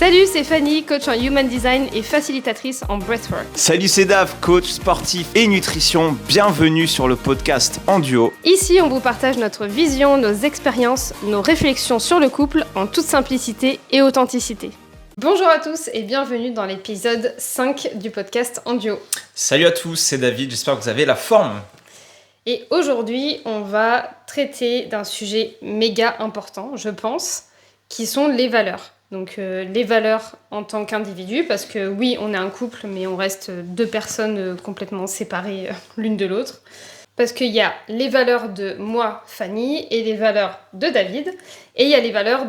Salut, c'est Fanny, coach en Human Design et facilitatrice en Breathwork. Salut, c'est Dave, coach sportif et nutrition. Bienvenue sur le podcast En Duo. Ici, on vous partage notre vision, nos expériences, nos réflexions sur le couple en toute simplicité et authenticité. Bonjour à tous et bienvenue dans l'épisode 5 du podcast En Duo. Salut à tous, c'est David, j'espère que vous avez la forme. Et aujourd'hui, on va traiter d'un sujet méga important, je pense, qui sont les valeurs. Donc les valeurs en tant qu'individu, parce que oui, on est un couple, mais on reste deux personnes complètement séparées l'une de l'autre. Parce qu'il y a les valeurs de moi, Fanny, et les valeurs de David, et il y a les valeurs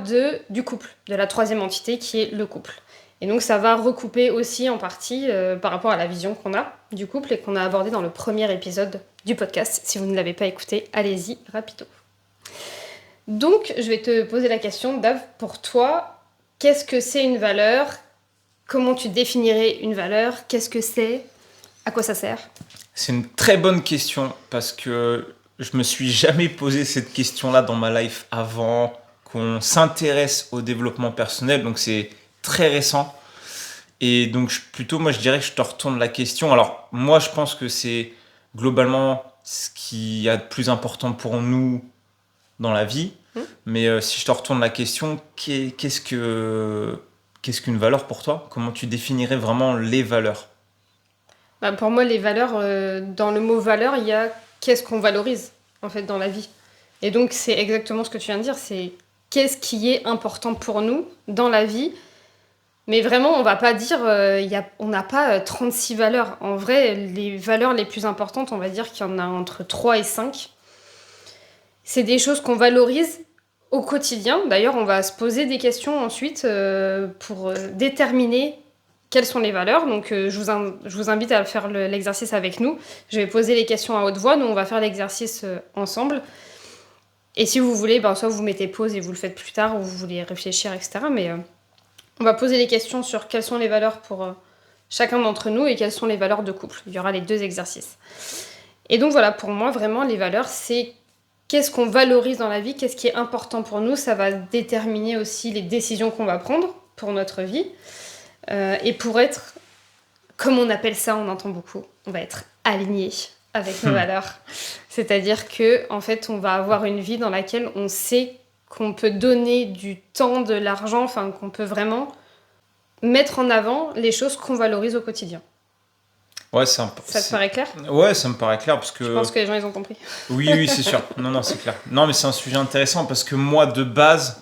du couple, de la troisième entité qui est le couple. Et donc ça va recouper aussi en partie par rapport à la vision qu'on a du couple et qu'on a abordé dans le premier épisode du podcast. Si vous ne l'avez pas écouté, allez-y rapido. Donc je vais te poser la question, Dave, pour toi, qu'est-ce que c'est une valeur ? Comment tu définirais une valeur ? Qu'est-ce que c'est ? À quoi ça sert ? C'est une très bonne question parce que je me suis jamais posé cette question-là dans ma life avant qu'on s'intéresse au développement personnel, donc c'est très récent. Et donc moi je dirais que je te retourne la question. Alors moi je pense que c'est globalement ce qui y a de plus important pour nous dans la vie. Mais si je te retourne la question, qu'est-ce qu'une valeur pour toi ? Comment tu définirais vraiment les valeurs ? Pour moi, les valeurs, dans le mot valeur, il y a qu'est-ce qu'on valorise en fait dans la vie. Et donc c'est exactement ce que tu viens de dire, c'est qu'est-ce qui est important pour nous dans la vie. Mais vraiment, on va pas dire, on n'a pas 36 valeurs. En vrai, les valeurs les plus importantes, on va dire qu'il y en a entre 3 et 5. C'est des choses qu'on valorise au quotidien. D'ailleurs, on va se poser des questions ensuite pour déterminer quelles sont les valeurs. Donc, je vous invite à faire l'exercice avec nous. Je vais poser les questions à haute voix. Nous, on va faire l'exercice ensemble. Et si vous voulez, soit vous mettez pause et vous le faites plus tard, ou vous voulez réfléchir, etc. Mais on va poser les questions sur quelles sont les valeurs pour chacun d'entre nous et quelles sont les valeurs de couple. Il y aura les deux exercices. Et donc voilà, pour moi, vraiment, les valeurs, c'est qu'est-ce qu'on valorise dans la vie, qu'est-ce qui est important pour nous. Ça va déterminer aussi les décisions qu'on va prendre pour notre vie. Et pour être, comme on appelle ça, on entend beaucoup, on va être aligné avec nos valeurs. C'est-à-dire que, en fait, on va avoir une vie dans laquelle on sait qu'on peut donner du temps, de l'argent, enfin qu'on peut vraiment mettre en avant les choses qu'on valorise au quotidien. Ouais, ça te paraît clair ? Ouais, ça me paraît clair parce que... Je pense que les gens, ils ont compris. Oui, c'est sûr. Non, c'est clair. Non, mais c'est un sujet intéressant parce que moi, de base,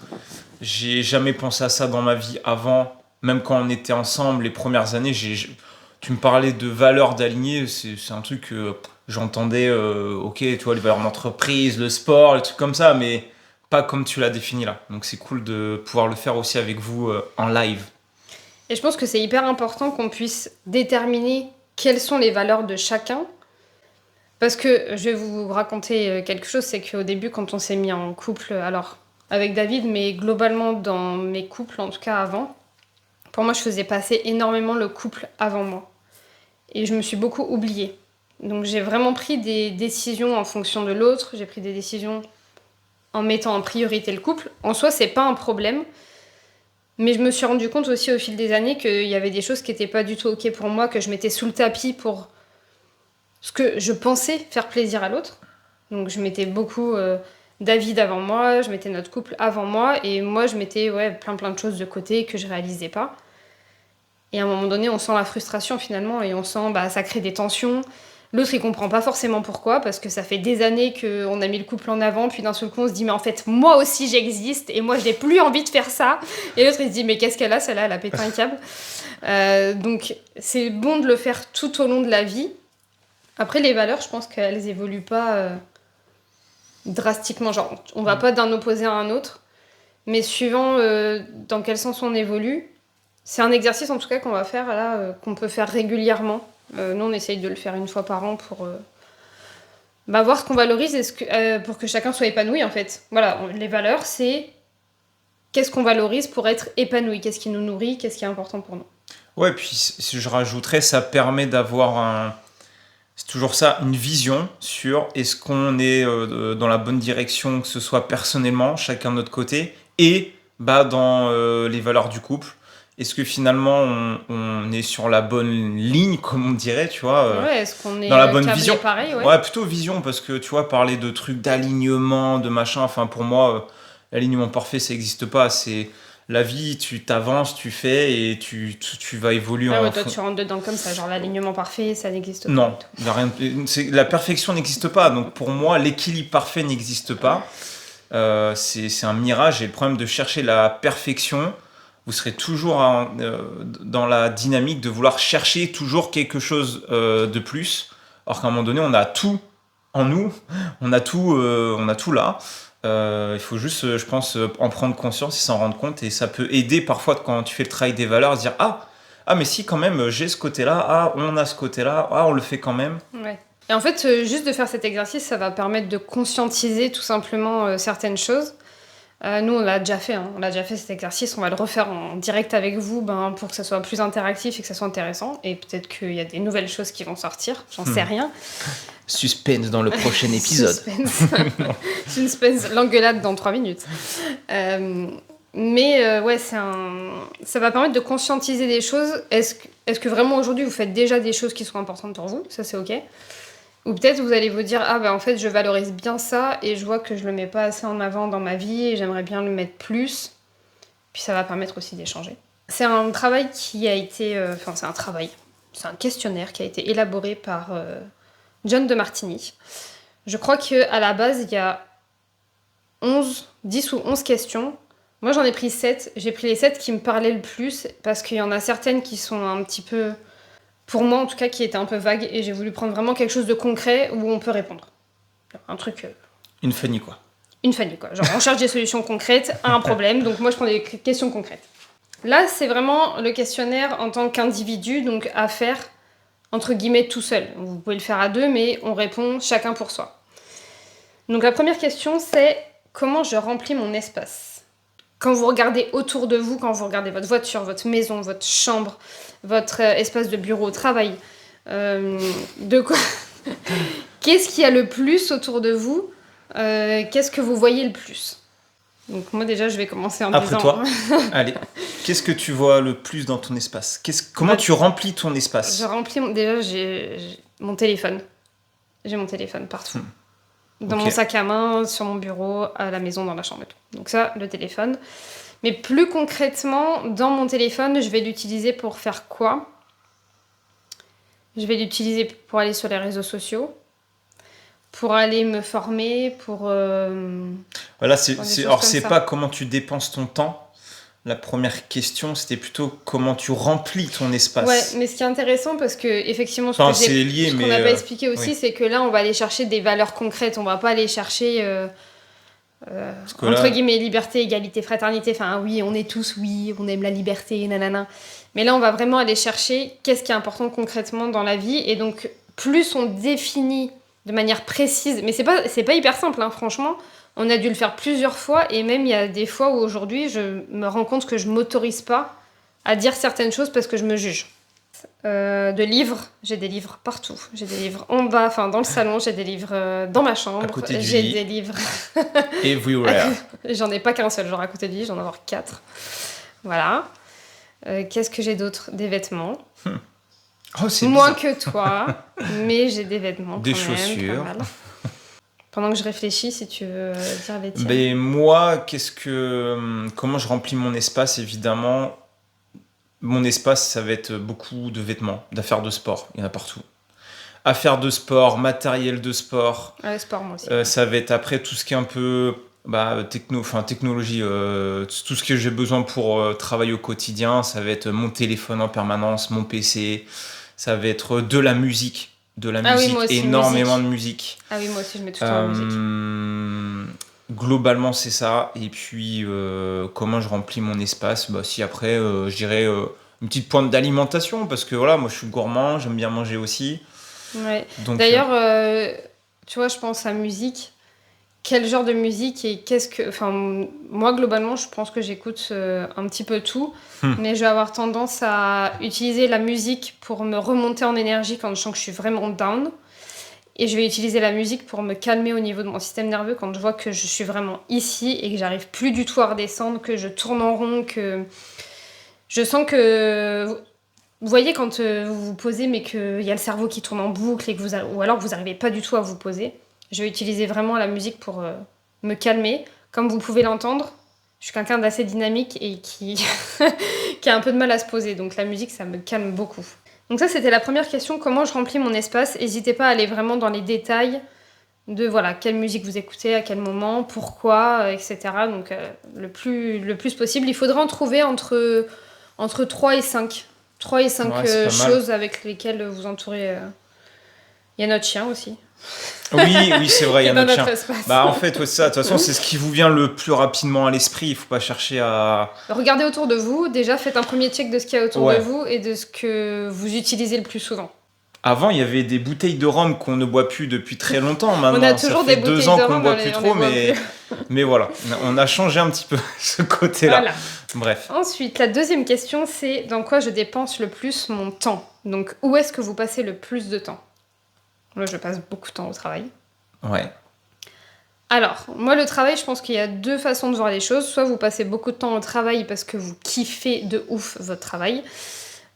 j'ai jamais pensé à ça dans ma vie avant. Même quand on était ensemble, les premières années, tu me parlais de valeurs d'aligner, c'est un truc que j'entendais, ok, tu vois, les valeurs d'entreprise, le sport, les trucs comme ça, mais pas comme tu l'as défini là. Donc c'est cool de pouvoir le faire aussi avec vous en live. Et je pense que c'est hyper important qu'on puisse déterminer quelles sont les valeurs de chacun. Parce que je vais vous raconter quelque chose, c'est qu'au début, quand on s'est mis en couple, alors avec David, mais globalement dans mes couples, en tout cas avant, pour moi, je faisais passer énormément le couple avant moi. Et je me suis beaucoup oubliée. Donc j'ai vraiment pris des décisions en fonction de l'autre, j'ai pris des décisions en mettant en priorité le couple. En soi, c'est pas un problème. Mais je me suis rendu compte aussi au fil des années qu'il y avait des choses qui n'étaient pas du tout OK pour moi, que je mettais sous le tapis pour ce que je pensais faire plaisir à l'autre. Donc je mettais beaucoup David avant moi, je mettais notre couple avant moi, et moi je mettais plein de choses de côté que je réalisais pas. Et à un moment donné, on sent la frustration finalement, et on sent ça crée des tensions. L'autre, il comprend pas forcément pourquoi, parce que ça fait des années qu'on a mis le couple en avant, puis d'un seul coup, on se dit, mais en fait, moi aussi, j'existe, et moi, j'ai plus envie de faire ça. Et l'autre, il se dit, mais qu'est-ce qu'elle a, celle-là, elle a pété un câble. Donc, c'est bon de le faire tout au long de la vie. Après, les valeurs, je pense qu'elles évoluent pas drastiquement. Genre, on va pas d'un opposé à un autre, mais suivant dans quel sens on évolue, c'est un exercice, en tout cas, qu'on va faire, là, qu'on peut faire régulièrement. Nous, on essaye de le faire une fois par an pour voir ce qu'on valorise et pour que chacun soit épanoui, en fait. Voilà, les valeurs, c'est qu'est-ce qu'on valorise pour être épanoui, qu'est-ce qui nous nourrit, qu'est-ce qui est important pour nous. Ouais, puis si je rajouterais, ça permet d'avoir c'est toujours ça, une vision sur est-ce qu'on est dans la bonne direction, que ce soit personnellement, chacun de notre côté, et dans les valeurs du couple. Est-ce que finalement on est sur la bonne ligne, comme on dirait, tu vois, Ouais, est-ce qu'on est dans la bonne câblé vision? pareil, ouais. Ouais, plutôt vision, parce que tu vois, parler de trucs d'alignement, de machin, enfin pour moi, l'alignement parfait, ça n'existe pas. C'est la vie, tu t'avances, tu fais et tu vas évoluer Ah ouais, en toi fond. tu rentres dedans comme ça, genre l'alignement parfait, ça n'existe pas. Non, y a rien, la perfection n'existe pas. Donc pour moi, l'équilibre parfait n'existe pas. C'est un mirage et le problème de chercher la perfection, vous serez toujours dans la dynamique de vouloir chercher toujours quelque chose de plus. Alors qu'à un moment donné, on a tout en nous, on a tout là. Il faut juste, je pense, en prendre conscience et s'en rendre compte. Et ça peut aider parfois quand tu fais le travail des valeurs à se dire ah mais si quand même j'ai ce côté-là, on a ce côté-là, on le fait quand même. Ouais. Et en fait, juste de faire cet exercice, ça va permettre de conscientiser tout simplement certaines choses. Nous, on l'a déjà fait, hein. On a déjà fait cet exercice, on va le refaire en direct avec vous pour que ça soit plus interactif et que ça soit intéressant. Et peut-être qu'il y a des nouvelles choses qui vont sortir, j'en sais rien. Suspense dans le prochain épisode. Suspense, l'engueulade dans 3 minutes. Ouais, ça va permettre de conscientiser des choses. Est-ce que vraiment aujourd'hui vous faites déjà des choses qui sont importantes pour vous? Ça, c'est ok. Ou peut-être vous allez vous dire en fait je valorise bien ça et je vois que je le mets pas assez en avant dans ma vie et j'aimerais bien le mettre plus. Puis ça va permettre aussi d'échanger. C'est un travail qui a été... c'est un questionnaire qui a été élaboré par John de Martini. Je crois qu'à la base il y a 10 ou 11 questions. Moi j'en ai pris 7. J'ai pris les 7 qui me parlaient le plus parce qu'il y en a certaines qui sont un petit peu... Pour moi, en tout cas, qui était un peu vague, et j'ai voulu prendre vraiment quelque chose de concret où on peut répondre. Un truc... Une Fanny, quoi. Une Fanny, quoi. Genre, on cherche des solutions concrètes à un problème, donc moi, je prends des questions concrètes. Là, c'est vraiment le questionnaire en tant qu'individu, donc à faire, entre guillemets, tout seul. Vous pouvez le faire à 2, mais on répond chacun pour soi. Donc la première question, c'est comment je remplis mon espace ? Quand vous regardez autour de vous, quand vous regardez votre voiture, votre maison, votre chambre, votre espace de bureau au travail, de quoi qu'est-ce qu'il y a le plus autour de vous ? Qu'est-ce que vous voyez le plus ? Donc moi déjà, je vais commencer en Après disant... toi, allez, qu'est-ce que tu vois le plus dans ton espace ? Comment tu remplis ton espace ? Je remplis... Déjà, j'ai mon téléphone. J'ai mon téléphone partout. Dans mon sac à main, sur mon bureau, à la maison, dans la chambre et tout. Donc ça, le téléphone. Mais plus concrètement, dans mon téléphone, je vais l'utiliser pour faire quoi ? Je vais l'utiliser pour aller sur les réseaux sociaux, pour aller me former, pour... Voilà, c'est pas comment tu dépenses ton temps. La première question, c'était plutôt comment tu remplis ton espace. Ouais, mais ce qui est intéressant, parce que effectivement, ce qu'on n'a pas expliqué aussi, c'est que là, on va aller chercher des valeurs concrètes. On va pas aller chercher... entre guillemets, liberté, égalité, fraternité, enfin oui, on est tous, oui, on aime la liberté, nanana. Mais là, on va vraiment aller chercher qu'est-ce qui est important concrètement dans la vie. Et donc, plus on définit de manière précise, mais c'est pas hyper simple, hein, franchement. On a dû le faire plusieurs fois, et même il y a des fois où aujourd'hui, je me rends compte que je m'autorise pas à dire certaines choses parce que je me juge. De livres, j'ai des livres partout. J'ai des livres en bas, enfin dans le salon, j'ai des livres dans ma chambre. À côté du j'ai lit. des livres. Everywhere. J'en ai pas qu'un seul, genre à côté du lit, j'en ai avoir 4. Voilà. Qu'est-ce que j'ai d'autre ? Des vêtements. Oh, c'est moins bizarre. que toi, mais j'ai des vêtements. Des quand même, chaussures. pas mal. Pendant que je réfléchis, si tu veux dire les tiens. Ben, moi, comment je remplis mon espace, évidemment. Mon espace, ça va être beaucoup de vêtements, d'affaires de sport. Il y en a partout. Affaires de sport, matériel de sport. Sport, moi aussi. Ça va être après tout ce qui est un peu technologie. Tout ce que j'ai besoin pour travailler au quotidien. Ça va être mon téléphone en permanence, mon PC. Ça va être de la musique. Oui, moi aussi, énormément de musique. Ah oui, moi aussi, je mets tout le temps la musique. Globalement, c'est ça. Et puis, comment je remplis mon espace ? Si après, je dirais une petite pointe d'alimentation, parce que voilà, moi je suis gourmand, j'aime bien manger aussi. Ouais. Donc, d'ailleurs, tu vois, je pense à musique. Quel genre de musique et moi, globalement, je pense que j'écoute un petit peu tout, mais je vais avoir tendance à utiliser la musique pour me remonter en énergie quand je sens que je suis vraiment down. Et je vais utiliser la musique pour me calmer au niveau de mon système nerveux quand je vois que je suis vraiment ici et que j'arrive plus du tout à redescendre, que je tourne en rond, que Je sens que... Vous voyez quand vous vous posez mais qu'il y a le cerveau qui tourne en boucle et que ou alors que vous n'arrivez pas du tout à vous poser. Je vais utiliser vraiment la musique pour me calmer. Comme vous pouvez l'entendre, je suis quelqu'un d'assez dynamique et qui... qui a un peu de mal à se poser. Donc la musique, ça me calme beaucoup. Donc ça, c'était la première question. Comment je remplis mon espace? N'hésitez pas à aller vraiment dans les détails de voilà, quelle musique vous écoutez, à quel moment, pourquoi, etc. Donc le plus possible. Il faudra en trouver entre 3 et 5. 3 et 5 choses avec lesquelles vous entourez. Il y a notre chien aussi. Oui, c'est vrai, il y a notre chien. Espace. Bah, en fait, ouais, ça, de toute façon, c'est ce qui vous vient le plus rapidement à l'esprit. Il faut pas chercher à... Regardez autour de vous. Déjà, faites un premier check de ce qu'il y a autour de vous et de ce que vous utilisez le plus souvent. Avant, il y avait des bouteilles de rhum qu'on ne boit plus depuis très longtemps. Maintenant, on a toujours ça fait des bouteilles 2 ans de qu'on rhum, ne boit plus trop, mais voilà, on a changé un petit peu ce côté-là. Voilà. Bref. Ensuite, la deuxième question, c'est dans quoi je dépense le plus mon temps? Donc, où est-ce que vous passez le plus de temps? Moi, je passe beaucoup de temps au travail. Ouais. Alors, moi, le travail, je pense qu'il y a 2 façons de voir les choses. Soit vous passez beaucoup de temps au travail parce que vous kiffez de ouf votre travail.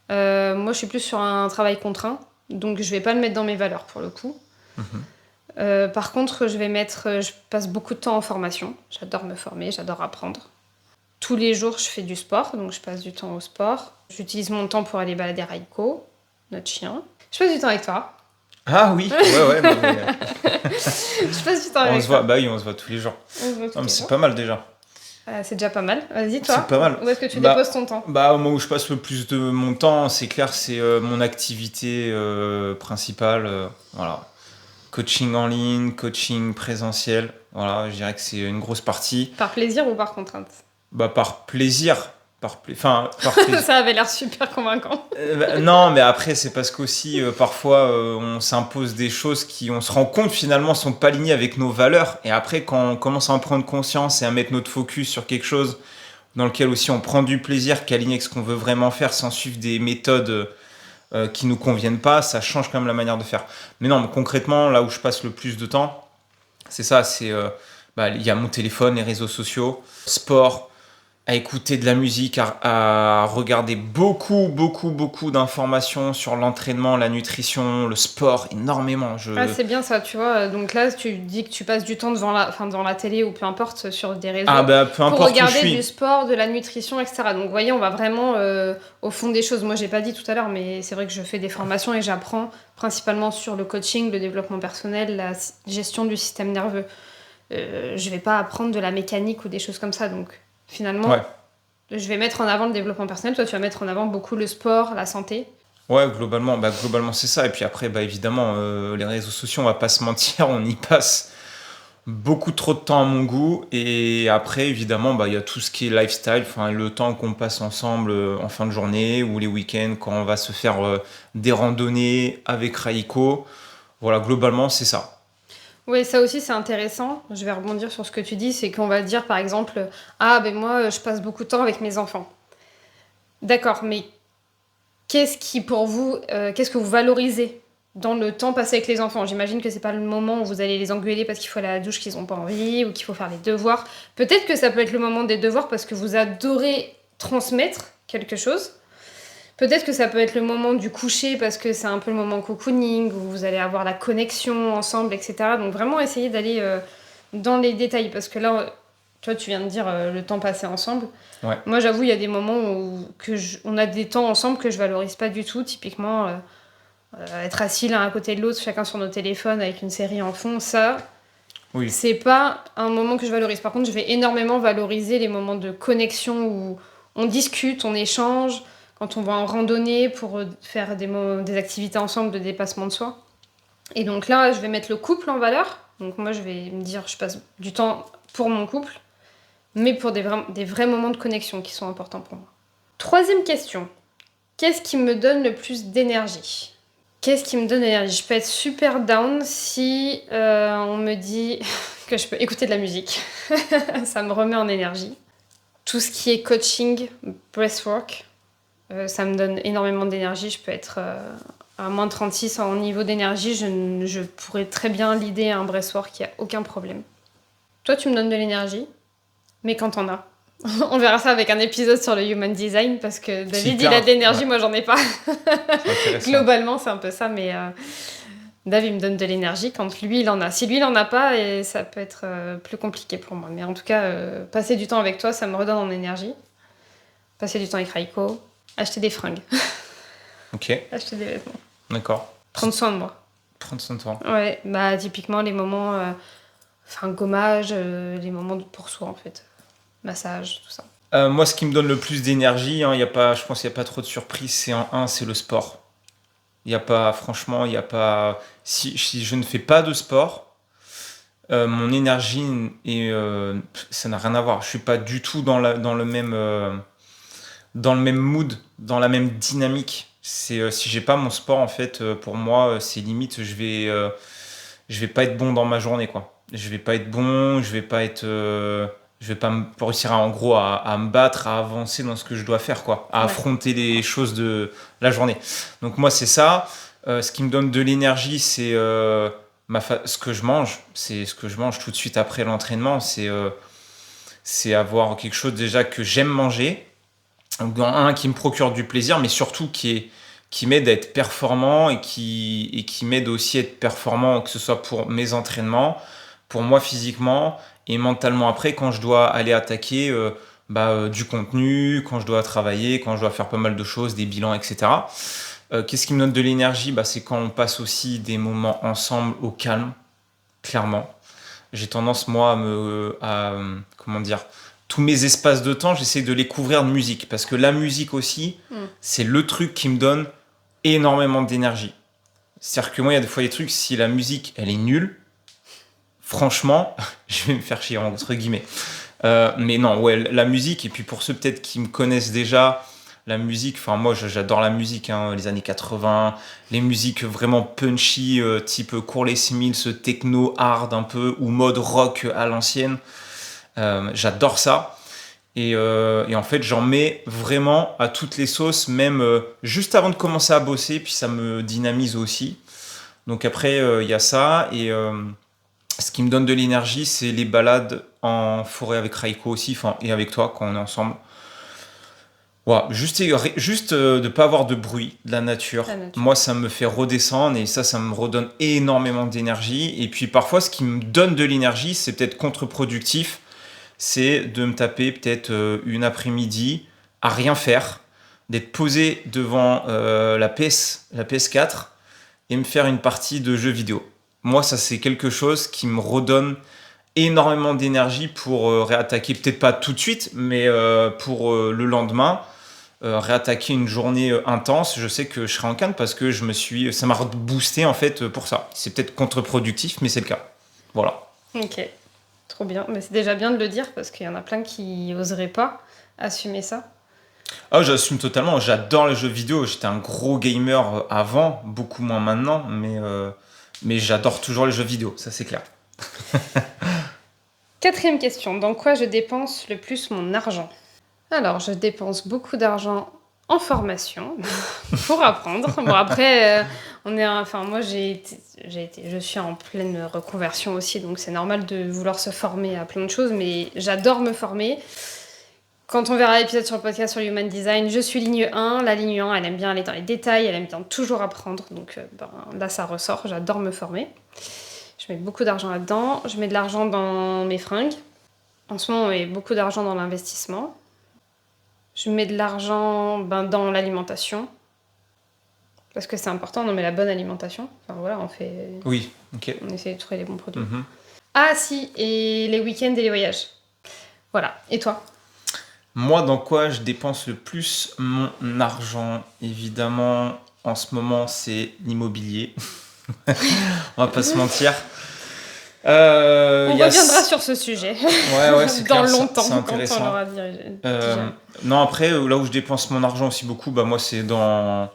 Moi, je suis plus sur un travail contraint. Donc, je vais pas le mettre dans mes valeurs, pour le coup. Par contre, je passe beaucoup de temps en formation. J'adore me former, j'adore apprendre. Tous les jours, je fais du sport, donc je passe du temps au sport. J'utilise mon temps pour aller balader Raiko, notre chien. Je passe du temps avec toi. Ah oui, ouais. Je passe du temps avec toi. Bah oui, on se voit tous les jours. C'est pas mal déjà. C'est déjà pas mal. Vas-y, toi. C'est pas mal. Où est-ce que tu déposes ton temps? Bah, moi, où je passe le plus de mon temps, c'est clair, c'est mon activité principale. Voilà. Coaching en ligne, coaching présentiel. Voilà, je dirais que c'est une grosse partie. Par plaisir ou par contrainte? Bah, par plaisir. Par plaisir. Ça avait l'air super convaincant. Non, mais après, c'est parce qu'aussi, parfois, on s'impose des choses qui, on se rend compte, finalement, sont pas alignées avec nos valeurs. Et après, quand on commence à en prendre conscience et à mettre notre focus sur quelque chose dans lequel aussi on prend du plaisir, qui est aligné avec ce qu'on veut vraiment faire, sans suivre des méthodes qui nous conviennent pas, ça change quand même la manière de faire. Mais non, concrètement, là où je passe le plus de temps, c'est ça, il y a mon téléphone, les réseaux sociaux, sport, à écouter de la musique, à regarder beaucoup d'informations sur l'entraînement, la nutrition, le sport, énormément. Ah, c'est bien ça, tu vois. Donc là, tu dis que tu passes du temps devant la télé ou peu importe sur des réseaux peu pour regarder du sport, de la nutrition, etc. Donc, vous voyez, on va vraiment au fond des choses. Moi, j'ai pas dit tout à l'heure, mais c'est vrai que je fais des formations et j'apprends principalement sur le coaching, le développement personnel, la gestion du système nerveux. Je vais pas apprendre de la mécanique ou des choses comme ça, donc... Finalement, je vais mettre en avant le développement personnel. Toi, tu vas mettre en avant beaucoup le sport, la santé. Ouais, globalement, c'est ça. Et puis après, évidemment, les réseaux sociaux, on va pas se mentir, on y passe beaucoup trop de temps à mon goût. Et après, évidemment, il y a tout ce qui est lifestyle, le temps qu'on passe ensemble en fin de journée ou les week-ends quand on va se faire des randonnées avec Raiko. Voilà, globalement, c'est ça. Oui, ça aussi c'est intéressant. Je vais rebondir sur ce que tu dis, c'est qu'on va dire par exemple, moi je passe beaucoup de temps avec mes enfants. D'accord, mais qu'est-ce que vous valorisez dans le temps passé avec les enfants? J'imagine que c'est pas le moment où vous allez les engueuler parce qu'il faut aller à la douche qu'ils ont pas envie ou qu'il faut faire les devoirs. Peut-être que ça peut être le moment des devoirs parce que vous adorez transmettre quelque chose. Peut-être que ça peut être le moment du coucher parce que c'est un peu le moment cocooning où vous allez avoir la connexion ensemble, etc. Donc vraiment essayer d'aller dans les détails parce que là, toi tu viens de dire le temps passé ensemble. Ouais. Moi j'avoue, il y a des moments où on a des temps ensemble que je valorise pas du tout. Typiquement, être assis l'un à côté de l'autre, chacun sur nos téléphones avec une série en fond, ça... Oui. C'est pas un moment que je valorise. Par contre, je vais énormément valoriser les moments de connexion où on discute, on échange... Quand on va en randonnée pour faire des activités ensemble de dépassement de soi. Et donc là, je vais mettre le couple en valeur. Donc moi, je vais me dire, je passe du temps pour mon couple, mais pour des vrais moments de connexion qui sont importants pour moi. Troisième question. Qu'est-ce qui me donne le plus d'énergie? Qu'est-ce qui me donne de l'énergie? Je peux être super down si on me dit que je peux écouter de la musique. Ça me remet en énergie. Tout ce qui est coaching, breathwork, ça me donne énormément d'énergie. Je peux être à moins 36 en niveau d'énergie. Je pourrais très bien leader un breathwork, il n'y a aucun problème. Toi, tu me donnes de l'énergie, mais quand t'en as. On verra ça avec un épisode sur le human design parce que David, Super, il a de l'énergie, ouais, moi j'en ai pas. c'est intéressant. Globalement, c'est un peu ça, mais Dave, il me donne de l'énergie quand lui, il en a. Si lui, il en a pas, et ça peut être plus compliqué pour moi. Mais en tout cas, passer du temps avec toi, ça me redonne en énergie. Passer du temps avec Raiko, acheter des fringues, Ok, acheter des vêtements, d'accord. prendre soin de moi. Prendre son temps. Ouais, bah typiquement les moments, gommage, les moments pour soi en fait. Massage, tout ça. Moi, ce qui me donne le plus d'énergie, hein, je pense qu'il n'y a pas trop de surprises, c'est le sport. Il y a pas, franchement, il y a pas. Si je ne fais pas de sport, mon énergie ça n'a rien à voir. Je suis pas du tout dans le même mood, dans la même dynamique. Si j'ai pas mon sport, en fait, pour moi, c'est limite, je vais pas être bon dans ma journée, quoi. Je vais pas être bon, je vais pas réussir en gros à me battre, à avancer dans ce que je dois faire, quoi, à Ouais. affronter les choses de la journée. Donc moi, c'est ça. Ce qui me donne de l'énergie, c'est ce que je mange. C'est ce que je mange tout de suite après l'entraînement. C'est avoir quelque chose déjà que j'aime manger, un qui me procure du plaisir, mais surtout qui m'aide à être performant et qui m'aide aussi à être performant, que ce soit pour mes entraînements, pour moi physiquement et mentalement après quand je dois aller attaquer du contenu, quand je dois travailler, quand je dois faire pas mal de choses, des bilans, etc. Qu'est-ce qui me donne de l'énergie? C'est quand on passe aussi des moments ensemble au calme, clairement. J'ai tendance, moi, comment dire, tous mes espaces de temps, j'essaie de les couvrir de musique. Parce que la musique aussi, c'est le truc qui me donne énormément d'énergie. C'est-à-dire que moi, il y a des fois des trucs, si la musique, elle est nulle, franchement, je vais me faire chier, entre guillemets. Mais non, ouais, la musique, et puis pour ceux peut-être qui me connaissent déjà, la musique, enfin moi j'adore la musique, hein, les années 80, les musiques vraiment punchy, type Corless Mills, techno, hard un peu, ou mode rock à l'ancienne. J'adore ça. Et en fait, j'en mets vraiment à toutes les sauces, même juste avant de commencer à bosser, puis ça me dynamise aussi. Donc après, il y a ça. Et ce qui me donne de l'énergie, c'est les balades en forêt avec Raiko aussi, et avec toi quand on est ensemble. Ouais, juste de ne pas avoir de bruit de la nature. La nature. Moi, ça me fait redescendre et ça me redonne énormément d'énergie. Et puis parfois, ce qui me donne de l'énergie, c'est peut-être contre-productif, c'est de me taper peut-être une après-midi à rien faire, d'être posé devant la PS4 et me faire une partie de jeux vidéo. Moi, ça, c'est quelque chose qui me redonne énormément d'énergie pour réattaquer, peut-être pas tout de suite, mais pour le lendemain, réattaquer une journée intense. Je sais que je serai en canne parce que ça m'a boosté en fait pour ça. C'est peut-être contre-productif, mais c'est le cas. Voilà. Ok, trop bien. Mais c'est déjà bien de le dire parce qu'il y en a plein qui oseraient pas assumer ça. Ah, j'assume totalement. J'adore les jeux vidéo. J'étais un gros gamer avant, beaucoup moins maintenant, mais j'adore toujours les jeux vidéo, ça c'est clair. 4e question. Dans quoi je dépense le plus mon argent? Alors, je dépense beaucoup d'argent en formation pour apprendre. Bon, après, moi, je suis en pleine reconversion aussi, donc c'est normal de vouloir se former à plein de choses, mais j'adore me former. Quand on verra l'épisode sur le podcast sur le Human Design, je suis ligne 1. La ligne 1, elle aime bien aller dans les détails, elle aime bien toujours apprendre, donc là, ça ressort. J'adore me former. Je mets beaucoup d'argent là-dedans. Je mets de l'argent dans mes fringues. En ce moment, on met beaucoup d'argent dans l'investissement. Je mets de l'argent dans l'alimentation. Parce que c'est important, on met la bonne alimentation. Enfin voilà, Oui, ok. on essaie de trouver les bons produits. Mhm. Ah si, et les week-ends et les voyages. Voilà. Et toi? Moi, dans quoi je dépense le plus mon argent? Évidemment, en ce moment, c'est l'immobilier. On va pas se mentir. On reviendra sur ce sujet Ouais, c'est dans clair, longtemps, c'est quand intéressant. on l'aura dirigé. Non, après, là où je dépense mon argent aussi beaucoup, moi, c'est dans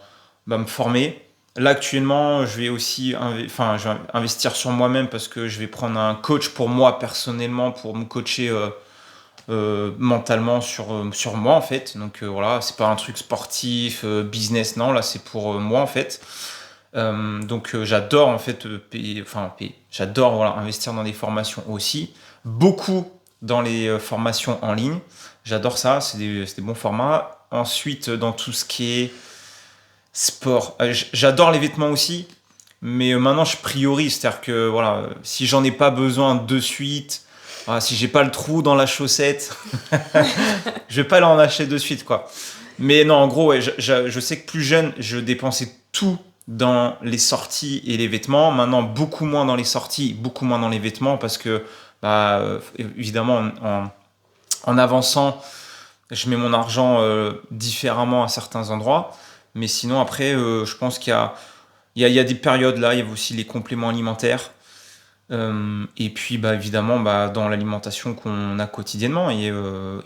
me former. Là, actuellement, je vais aussi je vais investir sur moi-même parce que je vais prendre un coach pour moi, personnellement, pour me coacher mentalement sur moi, en fait. Donc, voilà, c'est pas un truc sportif, business, non, là, c'est pour moi, en fait. Donc j'adore en fait payer, j'adore investir dans des formations aussi, beaucoup dans les formations en ligne. J'adore ça, c'est des bons formats. Ensuite, dans tout ce qui est sport, j'adore les vêtements aussi, mais maintenant je priorise, c'est-à-dire que voilà, si j'en ai pas besoin de suite, voilà, si j'ai pas le trou dans la chaussette, je vais pas l'en acheter de suite, quoi. Mais non, en gros, ouais, je sais que plus jeune, je dépensais tout dans les sorties et les vêtements. Maintenant, beaucoup moins dans les sorties, beaucoup moins dans les vêtements, parce que, bah, évidemment, en avançant, je mets mon argent différemment à certains endroits. Mais sinon, après, je pense qu'il y a des périodes là, il y a aussi les compléments alimentaires. Et puis, bah, évidemment, bah, dans l'alimentation qu'on a quotidiennement et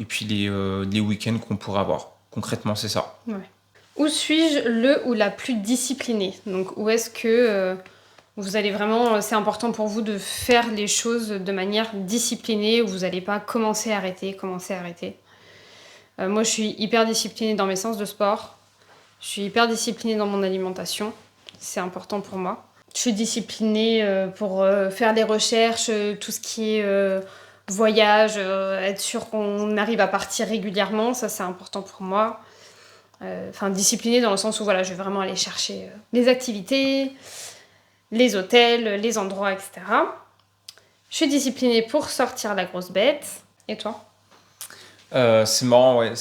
puis les week-ends qu'on pourrait avoir. Concrètement, c'est ça. Ouais. Où suis-je le ou la plus disciplinée? Donc, où est-ce que vous allez vraiment, c'est important pour vous de faire les choses de manière disciplinée, où vous n'allez pas commencer à arrêter. Moi, je suis hyper disciplinée dans mes séances de sport. Je suis hyper disciplinée dans mon alimentation. C'est important pour moi. Je suis disciplinée pour faire des recherches, tout ce qui est voyage, être sûr qu'on arrive à partir régulièrement, ça c'est important pour moi. Enfin, disciplinée dans le sens où voilà, je vais vraiment aller chercher les activités, les hôtels, les endroits, etc. Je suis disciplinée pour sortir la grosse bête. Et toi? C'est marrant, ouais.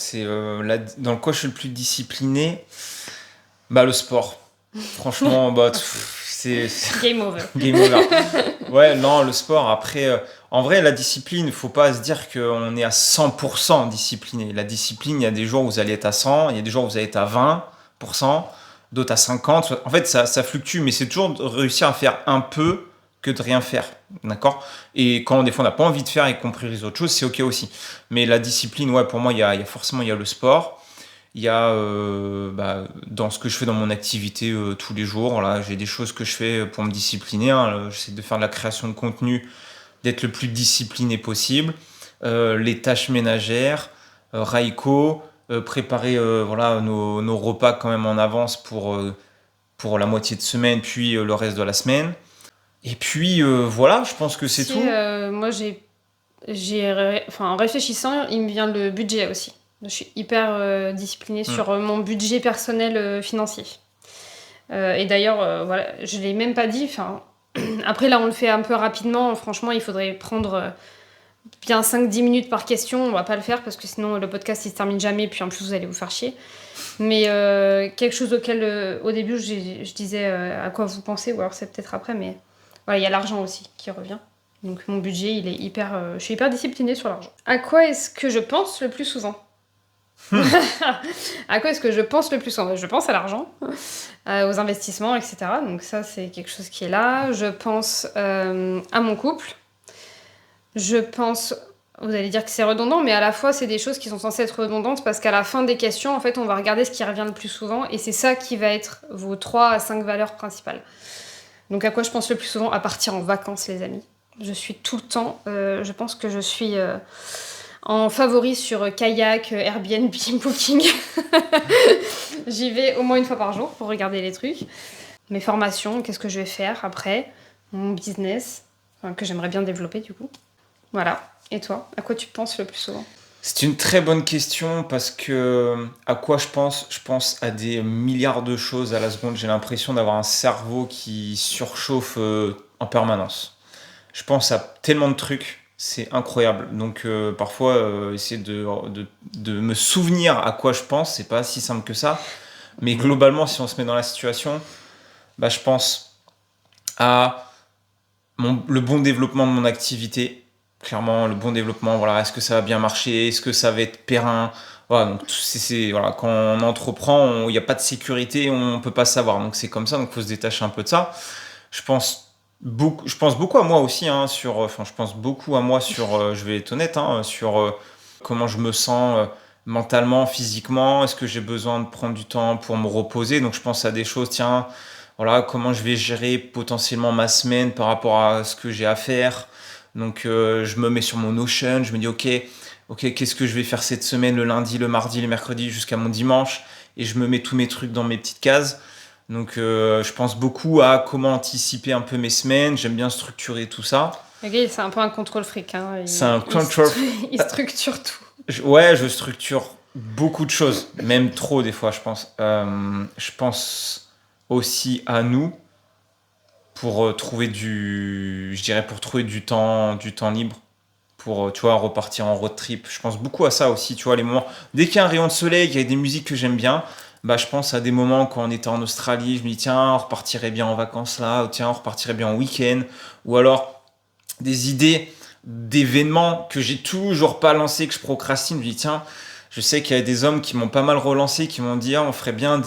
Dans quoi je suis le plus discipliné? Bah, le sport. Franchement, bah, c'est Game over. game over. Ouais, non, le sport. Après, en vrai, la discipline, il faut pas se dire qu'on est à 100% discipliné. La discipline, il y a des jours où vous allez être à 100, il y a des jours où vous allez être à 20%, d'autres à 50. En fait, ça fluctue, mais c'est toujours de réussir à faire un peu que de rien faire. D'accord? Et quand des fois on n'a pas envie de faire et qu'on priorise autre chose, c'est ok aussi. Mais la discipline, ouais, pour moi, il y a le sport. Il y a bah, dans ce que je fais dans mon activité tous les jours. Là, j'ai des choses que je fais pour me discipliner. Hein. J'essaie de faire de la création de contenu, d'être le plus discipliné possible. Les tâches ménagères, Raiko, préparer voilà, nos repas quand même en avance pour la moitié de semaine, puis le reste de la semaine. Et puis voilà, je pense que c'est tout. Moi, en réfléchissant, il me vient le budget aussi. Je suis hyper disciplinée sur mon budget personnel financier. Et d'ailleurs, voilà, je ne l'ai même pas dit. Après, là, on le fait un peu rapidement. Franchement, il faudrait prendre bien 5-10 minutes par question. On ne va pas le faire parce que sinon, le podcast, il ne se termine jamais. Puis en plus, vous allez vous faire chier. Mais quelque chose auquel, au début, je disais à quoi vous pensez, ou alors c'est peut-être après, mais voilà, il y a l'argent aussi qui revient. Donc mon budget, je suis hyper disciplinée sur l'argent. À quoi est-ce que je pense le plus souvent? À quoi est-ce que je pense le plus souvent? Je pense à l'argent, aux investissements, etc. Donc ça, c'est quelque chose qui est là. Je pense à mon couple. Je pense, vous allez dire que c'est redondant, mais à la fois, c'est des choses qui sont censées être redondantes parce qu'à la fin des questions, en fait, on va regarder ce qui revient le plus souvent et c'est ça qui va être vos 3 à 5 valeurs principales. Donc à quoi je pense le plus souvent? À partir en vacances, les amis. Je suis tout le temps, je pense que je suis en favori sur kayak, Airbnb, Booking. J'y vais au moins une fois par jour pour regarder les trucs. Mes formations, qu'est-ce que je vais faire après? Mon business, que j'aimerais bien développer du coup. Voilà. Et toi, à quoi tu penses le plus souvent? C'est une très bonne question parce que à quoi je pense? Je pense à des milliards de choses à la seconde. J'ai l'impression d'avoir un cerveau qui surchauffe en permanence. Je pense à tellement de trucs, c'est incroyable. Donc parfois, essayer de me souvenir à quoi je pense, c'est pas si simple que ça. Mais globalement, si on se met dans la situation, bah, je pense à le bon développement de mon activité. Clairement, le bon développement, voilà, est-ce que ça va bien marcher? Est-ce que ça va être périn? Voilà, donc voilà, quand on entreprend, il n'y a pas de sécurité, on ne peut pas savoir. Donc c'est comme ça, donc il faut se détacher un peu de ça. Je pense beaucoup à moi aussi, hein, je pense beaucoup à moi sur, je vais être honnête, hein, sur comment je me sens mentalement, physiquement. Est-ce que j'ai besoin de prendre du temps pour me reposer? Donc je pense à des choses, tiens, voilà, comment je vais gérer potentiellement ma semaine par rapport à ce que j'ai à faire. Donc je me mets sur mon Notion, je me dis ok, qu'est-ce que je vais faire cette semaine, le lundi, le mardi, le mercredi jusqu'à mon dimanche, et je me mets tous mes trucs dans mes petites cases. Donc je pense beaucoup à comment anticiper un peu mes semaines, j'aime bien structurer tout ça. Ok, c'est un peu un contrôle fric. Hein. C'est un control. Il structure tout. Ouais, je structure beaucoup de choses, même trop des fois, je pense. Je pense aussi à nous pour je dirais pour trouver du temps libre, pour, tu vois, repartir en road trip. Je pense beaucoup à ça aussi, tu vois, les moments. Dès qu'il y a un rayon de soleil, qu'il y a des musiques que j'aime bien, bah, je pense à des moments quand on était en Australie, je me dis, tiens, on repartirait bien en vacances là, ou tiens, on repartirait bien en week-end, ou alors des idées d'événements que j'ai toujours pas lancés, que je procrastine. Je me dis, tiens, je sais qu'il y a des hommes qui m'ont pas mal relancé, qui m'ont dit, ah, on ferait bien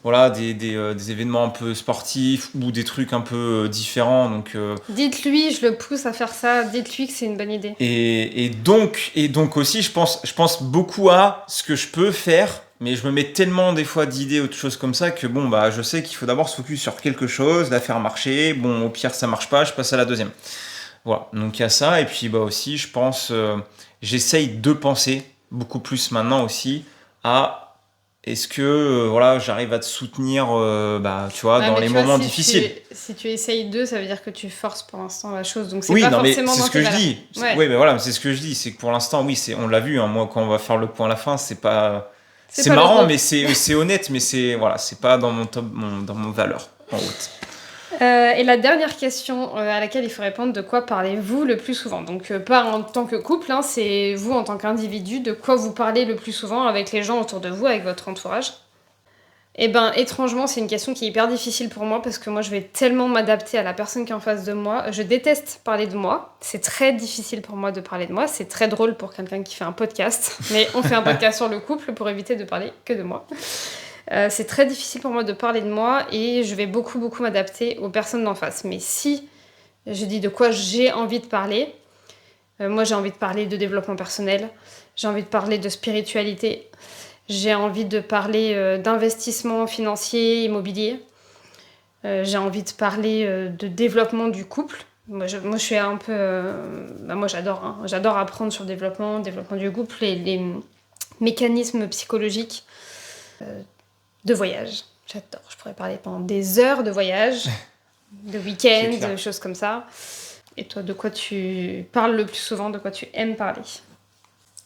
voilà, des événements un peu sportifs ou des trucs un peu différents. Donc, Dites-lui, je le pousse à faire ça, dites-lui que c'est une bonne idée. et donc aussi, je pense beaucoup à ce que je peux faire, mais je me mets tellement des fois d'idées ou de choses comme ça que bon, bah, je sais qu'il faut d'abord se focus sur quelque chose, la faire marcher. Bon, au pire, ça marche pas, je passe à la deuxième. Voilà, donc il y a ça. Et puis bah aussi, je pense, j'essaye de penser beaucoup plus maintenant aussi à est-ce que voilà, j'arrive à te soutenir, bah, tu vois, Ouais, dans mais les tu vois, moments difficiles. si tu essayes deux, ça veut dire que tu forces pour l'instant la chose, donc c'est Oui, pas non, mais forcément c'est dans ce tes que je valeurs. dis. Ouais, Oui, mais voilà, c'est ce que je dis. C'est que pour l'instant, oui, on l'a vu. Hein, moi, quand on va faire le point à la fin, c'est pas, c'est c'est pas le marrant, gros. mais c'est honnête, mais c'est voilà, c'est pas dans mon top, dans mon valeur en route. Et la dernière question à laquelle il faut répondre, de quoi parlez-vous le plus souvent? Donc pas en tant que couple, hein, c'est vous en tant qu'individu, de quoi vous parlez le plus souvent avec les gens autour de vous, avec votre entourage. Et ben étrangement, c'est une question qui est hyper difficile pour moi parce que moi je vais tellement m'adapter à la personne qui est en face de moi. Je déteste parler de moi. C'est très difficile pour moi de parler de moi. C'est très drôle pour quelqu'un qui fait un podcast. Mais on fait un podcast sur le couple pour éviter de parler que de moi. C'est très difficile pour moi de parler de moi et je vais beaucoup beaucoup m'adapter aux personnes d'en face. Mais si je dis de quoi j'ai envie de parler, moi j'ai envie de parler de développement personnel, j'ai envie de parler de spiritualité, j'ai envie de parler d'investissement financier, immobilier. J'ai envie de parler de développement du couple. Moi, je suis un peu... moi, j'adore. Hein. J'adore apprendre sur le développement du couple et les mécanismes psychologiques de voyage. J'adore. Je pourrais parler pendant des heures de voyage, de C'est week-end, clair. de choses comme ça. Et toi, de quoi tu parles le plus souvent, de quoi tu aimes parler?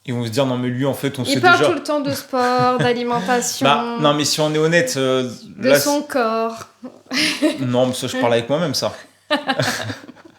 Et on va se dire non mais lui en fait on Il sait parle tout déjà. le temps de sport, Bah non d'alimentation, mais si on est honnête, de là son corps. non mais ça je parle avec moi-même ça.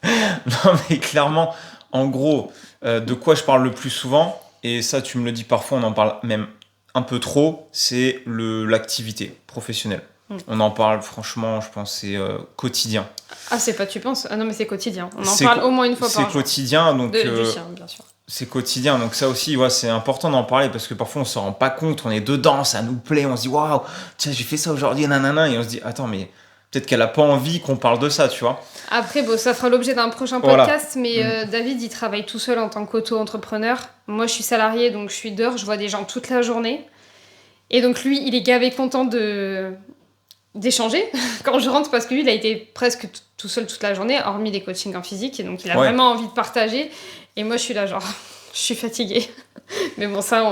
Non mais clairement, en gros, de quoi je parle le plus souvent, et ça tu me le dis parfois, on en parle même un peu trop, c'est l'activité professionnelle. Mm. On en parle franchement, je pense c'est quotidien. Ah, c'est pas tu penses? Ah non, mais c'est quotidien. On en C'est parle au moins une fois c'est par jour. quotidien, donc Du chien, bien sûr. c'est quotidien, donc ça aussi, ouais, c'est important d'en parler parce que parfois on se rend pas compte, on est dedans, ça nous plaît, on se dit waouh, tiens j'ai fait ça aujourd'hui, nanana, et on se dit attends mais peut-être qu'elle a pas envie qu'on parle de ça, tu vois. Après, bon, ça fera l'objet d'un prochain Voilà. podcast, mais David, il travaille tout seul en tant qu'auto-entrepreneur. Moi, je suis salariée, donc je suis dehors, je vois des gens toute la journée. Et donc lui, il est gavé content d'échanger quand je rentre parce que lui, il a été presque tout seul toute la journée, hormis les coachings en physique, et donc il a Ouais. vraiment envie de partager. Et moi, je suis là, genre, je suis fatiguée. Mais bon, ça,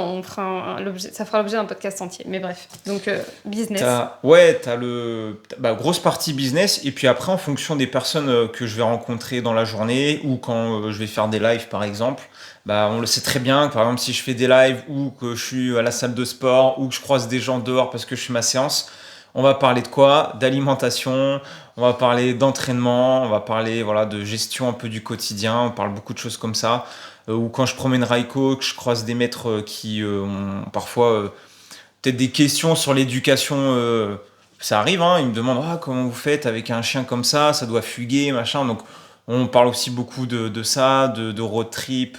ça fera l'objet d'un podcast entier. Mais bref, donc business. T'as grosse partie business, et puis après, en fonction des personnes que je vais rencontrer dans la journée, ou quand je vais faire des lives par exemple, bah, on le sait très bien, par exemple, si je fais des lives, ou que je suis à la salle de sport, ou que je croise des gens dehors parce que je fais ma séance, on va parler de quoi? D'alimentation, on va parler d'entraînement, on va parler voilà, de gestion un peu du quotidien, on parle beaucoup de choses comme ça. Ou quand je promène Raiko, que je croise des maîtres qui ont parfois peut-être des questions sur l'éducation. Ça arrive, hein, ils me demandent ah, comment vous faites avec un chien comme ça doit fuguer, machin. Donc on parle aussi beaucoup de ça, de road trip.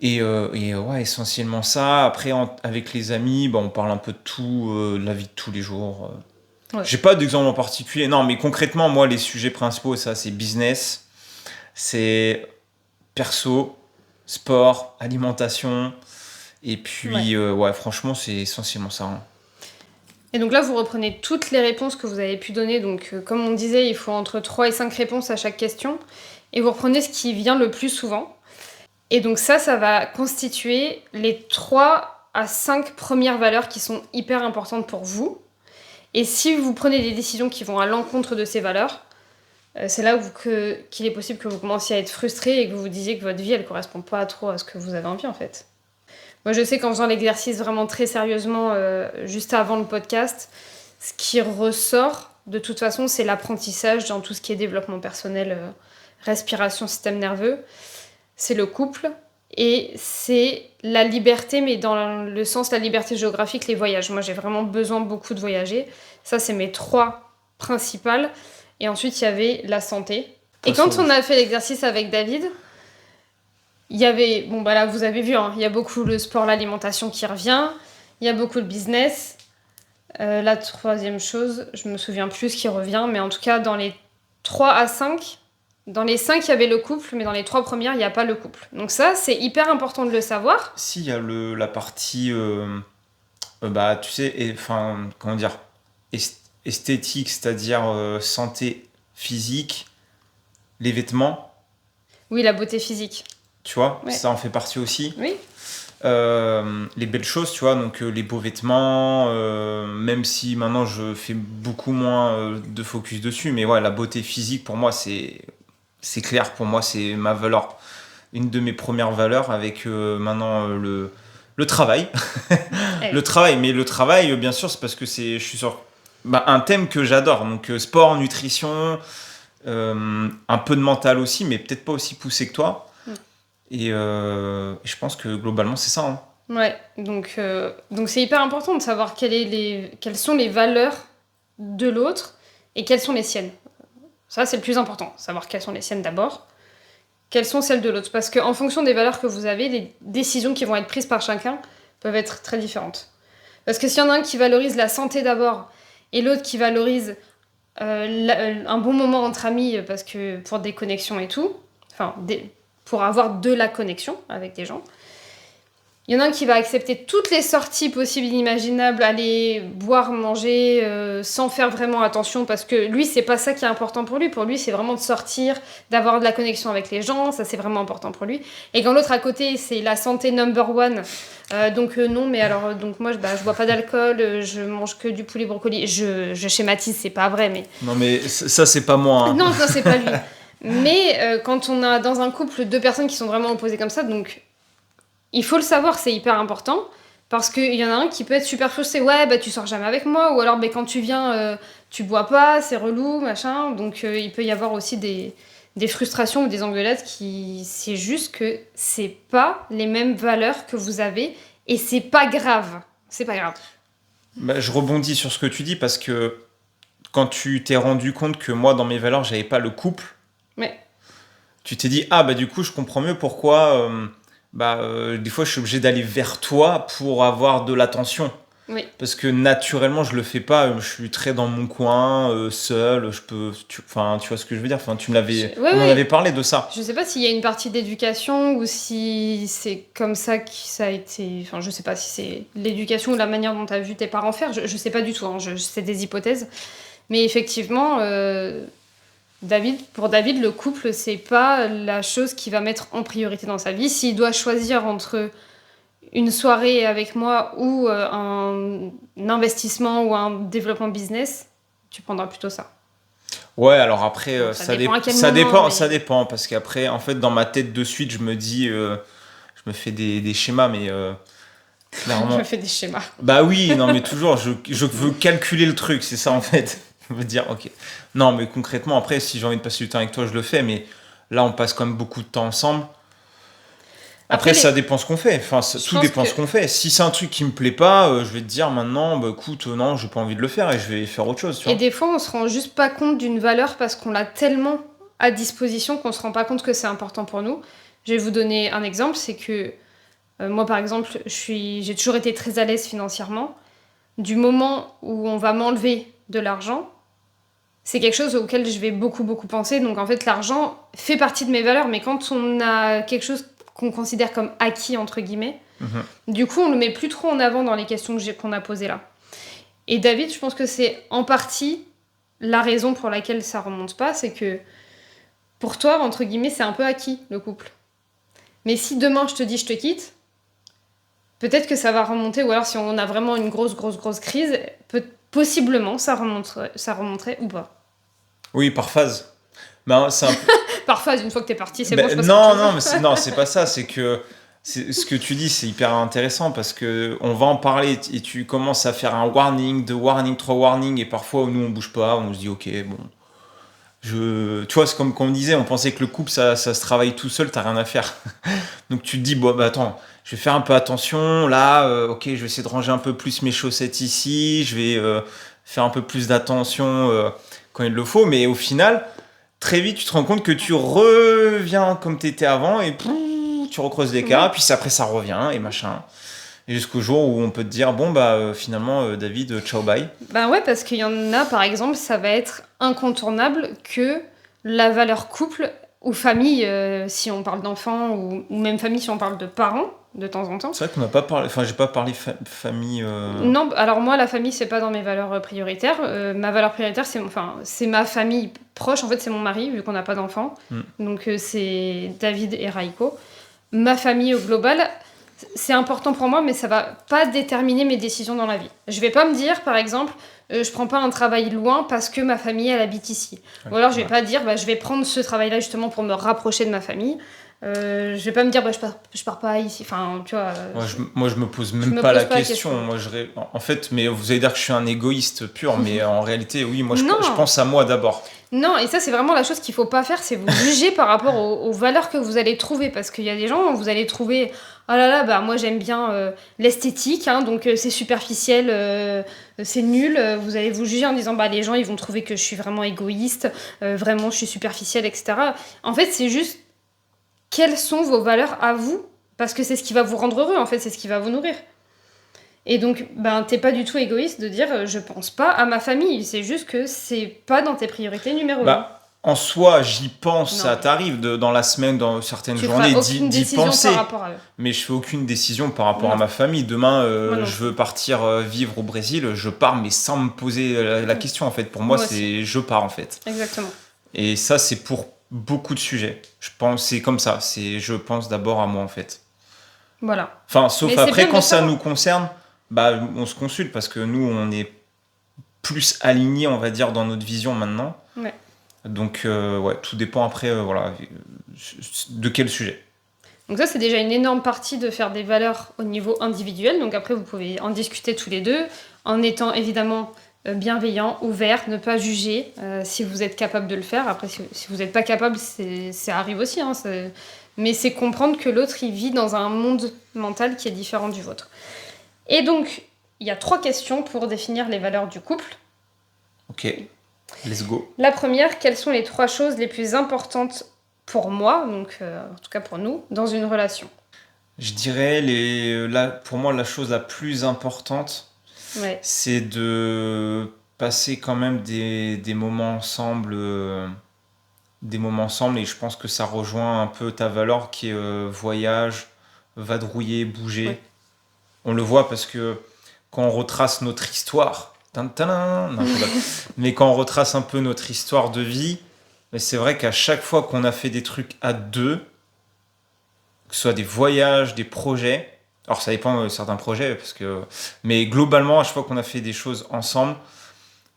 Ouais, essentiellement ça. Après, avec les amis, bah, on parle un peu de tout, de la vie de tous les jours. Ouais. J'ai pas d'exemple en particulier. Non, mais concrètement, moi, les sujets principaux, ça, c'est business, c'est perso, sport, alimentation. Et puis, ouais, franchement, c'est essentiellement ça. Hein. Et donc là, vous reprenez toutes les réponses que vous avez pu donner. Donc, comme on disait, il faut entre 3 et 5 réponses à chaque question. Et vous reprenez ce qui vient le plus souvent. Et donc ça va constituer les 3 à 5 premières valeurs qui sont hyper importantes pour vous. Et si vous prenez des décisions qui vont à l'encontre de ces valeurs, c'est là où qu'il est possible que vous commenciez à être frustré et que vous vous disiez que votre vie, elle correspond pas trop à ce que vous avez envie, en fait. Moi, je sais qu'en faisant l'exercice vraiment très sérieusement, juste avant le podcast, ce qui ressort, de toute façon, c'est l'apprentissage dans tout ce qui est développement personnel, respiration, système nerveux. C'est le couple et c'est la liberté, mais dans le sens la liberté géographique, les voyages. Moi, j'ai vraiment besoin beaucoup de voyager. Ça, c'est mes 3 principales. Et ensuite, il y avait la santé. Et quand on a fait l'exercice avec David, il y avait... Bon, bah là, vous avez vu, hein, il y a beaucoup le sport, l'alimentation qui revient. Il y a beaucoup le business. La 3e chose, je me souviens plus ce qui revient, mais en tout cas, dans les 3 à 5... Dans les 5, il y avait le couple, mais dans les 3 premières, il n'y a pas le couple. Donc ça, c'est hyper important de le savoir. Si, il y a la partie, tu sais, enfin, comment dire, esthétique, c'est-à-dire santé physique, les vêtements. Oui, la beauté physique. Tu vois, ouais. Ça en fait partie aussi. Oui. Les belles choses, tu vois, donc les beaux vêtements, même si maintenant je fais beaucoup moins de focus dessus, mais ouais, la beauté physique, pour moi, c'est clair, pour moi, c'est ma valeur. Une de mes premières valeurs avec maintenant le travail. Le travail, mais le travail, bien sûr, c'est parce que je suis sur un thème que j'adore. Donc sport, nutrition, un peu de mental aussi, mais peut-être pas aussi poussé que toi. Et je pense que globalement, c'est ça. Hein. Ouais, donc c'est hyper important de savoir quelles sont les valeurs de l'autre et quelles sont les siennes. Ça, c'est le plus important, savoir quelles sont les siennes d'abord, quelles sont celles de l'autre. Parce qu'en fonction des valeurs que vous avez, les décisions qui vont être prises par chacun peuvent être très différentes. Parce que s'il y en a un qui valorise la santé d'abord et l'autre qui valorise un bon moment entre amis parce que pour des connexions et tout, pour avoir de la connexion avec des gens, il y en a un qui va accepter toutes les sorties possibles et inimaginables, aller boire, manger, sans faire vraiment attention, parce que lui, c'est pas ça qui est important pour lui. Pour lui, c'est vraiment de sortir, d'avoir de la connexion avec les gens, ça c'est vraiment important pour lui. Et quand l'autre à côté, c'est la santé number one, non, mais alors, donc moi, je bois pas d'alcool, je mange que du poulet brocoli. Je schématise, c'est pas vrai, mais... Non, mais ça, c'est pas moi. Hein. Non, c'est pas lui. Mais quand on a dans un couple 2 personnes qui sont vraiment opposées comme ça, donc... Il faut le savoir, c'est hyper important, parce qu'il y en a un qui peut être super frustré. Ouais, tu sors jamais avec moi, ou alors quand tu viens, tu bois pas, c'est relou, machin. Donc il peut y avoir aussi des frustrations ou des engueulades c'est juste que c'est pas les mêmes valeurs que vous avez, et c'est pas grave. C'est pas grave. Je rebondis sur ce que tu dis, parce que quand tu t'es rendu compte que moi, dans mes valeurs, j'avais pas le couple, ouais. Tu t'es dit, du coup, je comprends mieux pourquoi... des fois je suis obligé d'aller vers toi pour avoir de l'attention. Oui. Parce que naturellement je le fais pas, je suis très dans mon coin, seul, tu vois ce que je veux dire, tu me l'avais, on en avait parlé de ça. Je sais pas s'il y a une partie d'éducation ou si c'est comme ça que ça a été, je sais pas si c'est l'éducation ou la manière dont tu as vu tes parents faire, je sais pas du tout, c'est des hypothèses. Mais effectivement, pour David, le couple, c'est pas la chose qu'il va mettre en priorité dans sa vie. S'il doit choisir entre une soirée avec moi ou un investissement ou un développement business, tu prendras plutôt ça. Ouais, alors après, donc, ça dépend, parce qu'après, en fait, dans ma tête de suite, je me dis, je me fais des schémas, mais clairement... Je me fais des schémas. Bah oui, non, mais toujours, je veux calculer le truc, c'est ça, en fait. Je veux dire, ok. Non, mais concrètement, après, si j'ai envie de passer du temps avec toi, je le fais, mais là, on passe quand même beaucoup de temps ensemble. Après, ça dépend ce qu'on fait. Tout dépend ce qu'on fait. Si c'est un truc qui me plaît pas, je vais te dire maintenant, écoute, non, j'ai pas envie de le faire et je vais faire autre chose. Tu vois. Et des fois, on se rend juste pas compte d'une valeur parce qu'on l'a tellement à disposition qu'on se rend pas compte que c'est important pour nous. Je vais vous donner un exemple, c'est que moi, par exemple, j'ai toujours été très à l'aise financièrement. Du moment où on va m'enlever de l'argent, c'est quelque chose auquel je vais beaucoup, beaucoup penser. Donc, en fait, l'argent fait partie de mes valeurs, mais quand on a quelque chose qu'on considère comme acquis, entre guillemets, du coup, on le met plus trop en avant dans les questions qu'on a posées là. Et David, je pense que c'est en partie la raison pour laquelle ça remonte pas, c'est que pour toi, entre guillemets, c'est un peu acquis, le couple. Mais si demain, je te dis je te quitte, peut-être que ça va remonter, ou alors si on a vraiment une grosse crise, possiblement ça remonterait ou pas. Oui, par phase. Ben, c'est un peu... Parfois, une fois que t'es parti, c'est Ben, bon, je passe à non, autre chose. non, mais c'est pas ça. C'est que ce que tu dis, c'est hyper intéressant parce que on va en parler et tu commences à faire un warning, deux warnings, trois warnings et parfois nous on bouge pas, on se dit ok, bon. Tu vois, c'est comme on disait, on pensait que le couple ça se travaille tout seul, t'as rien à faire. Donc tu te dis, bon, bah attends, je vais faire un peu attention, là, ok, je vais essayer de ranger un peu plus mes chaussettes ici, je vais faire un peu plus d'attention quand il le faut, mais au final, très vite, tu te rends compte que tu reviens comme tu étais avant et tu recreuses l'écart, puis après ça revient et machin. Et jusqu'au jour où on peut te dire, bon, bah finalement, David, ciao, bye. Ben ouais, parce qu'il y en a, par exemple, ça va être incontournable que la valeur couple ou famille, si on parle d'enfants, ou même famille si on parle de parents, de temps en temps. C'est vrai qu'on n'a pas parlé, enfin, j'ai pas parlé famille. Non, alors moi, la famille, c'est pas dans mes valeurs prioritaires. Ma valeur prioritaire, c'est ma famille proche. En fait, c'est mon mari, vu qu'on n'a pas d'enfants. Donc, c'est David et Raiko. Ma famille au global, c'est important pour moi, mais ça va pas déterminer mes décisions dans la vie. Je vais pas me dire, par exemple, je prends pas un travail loin parce que ma famille, elle habite ici. Ou alors, je vais pas dire, bah, je vais prendre ce travail-là justement pour me rapprocher de ma famille. Je vais pas me dire, bah, je pars pas ici. Enfin, tu vois. Moi, je me pose même pas la question. Moi, en fait, mais vous allez dire que je suis un égoïste pur, mais en réalité, oui, moi, je pense à moi d'abord. Non, et ça, c'est vraiment la chose qu'il faut pas faire, c'est vous juger par rapport aux valeurs que vous allez trouver. Parce qu'il y a des gens, vous allez trouver, oh là là, bah, moi, j'aime bien l'esthétique, hein, donc c'est superficiel, c'est nul. Vous allez vous juger en disant, bah, les gens, ils vont trouver que je suis vraiment égoïste, vraiment, je suis superficielle, etc. En fait, c'est juste, quelles sont vos valeurs à vous? Parce que c'est ce qui va vous rendre heureux, en fait, c'est ce qui va vous nourrir. Et donc, ben, t'es pas du tout égoïste de dire je pense pas à ma famille. C'est juste que c'est pas dans tes priorités numéro 1. En soi, j'y pense, ça t'arrive dans la semaine, dans certaines journées, d'y penser. Par rapport à eux. Mais je fais aucune décision par rapport à ma famille. Demain, je veux partir vivre au Brésil, je pars, mais sans me poser la question, en fait. Pour moi, c'est je pars, en fait. Exactement. Et ça, c'est pour beaucoup de sujets. Je pense, c'est comme ça. Je pense d'abord à moi, en fait. Voilà. Enfin, sauf après, quand ça nous concerne, bah, on se consulte parce que nous, on est plus alignés, on va dire, dans notre vision maintenant. Ouais. Donc, ouais, tout dépend après, voilà, de quel sujet. Donc ça, c'est déjà une énorme partie de faire des valeurs au niveau individuel. Donc après, vous pouvez en discuter tous les deux, en étant évidemment bienveillant, ouvert, ne pas juger si vous êtes capable de le faire. Après, si vous n'êtes pas capable, ça arrive aussi. Hein, mais c'est comprendre que l'autre, il vit dans un monde mental qui est différent du vôtre. Et donc, il y a 3 questions pour définir les valeurs du couple. Ok, let's go. La première, quelles sont les 3 choses les plus importantes pour moi, donc en tout cas pour nous, dans une relation? Je dirais, pour moi, la chose la plus importante, c'est de passer quand même des moments ensemble. Et je pense que ça rejoint un peu ta valeur qui est voyage, vadrouiller, bouger. Ouais. On le voit parce que quand on retrace notre histoire, mais quand on retrace un peu notre histoire de vie, c'est vrai qu'à chaque fois qu'on a fait des trucs à deux, que ce soit des voyages, des projets, alors ça dépend de certains projets, mais globalement, à chaque fois qu'on a fait des choses ensemble,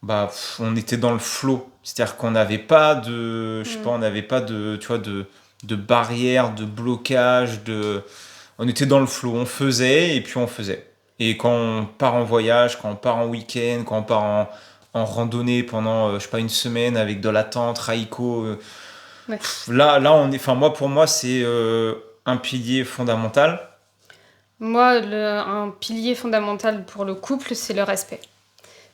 bah, on était dans le flow. C'est-à-dire qu'on n'avait pas de, on n'avait pas de, tu vois, de barrière, de blocage, on était dans le flow, on faisait et puis on faisait. Et quand on part en voyage, quand on part en week-end, quand on part en randonnée pendant, je sais pas, une semaine avec de la tente, Raiko, là, moi, pour moi, c'est un pilier fondamental. Moi, un pilier fondamental pour le couple, c'est le respect.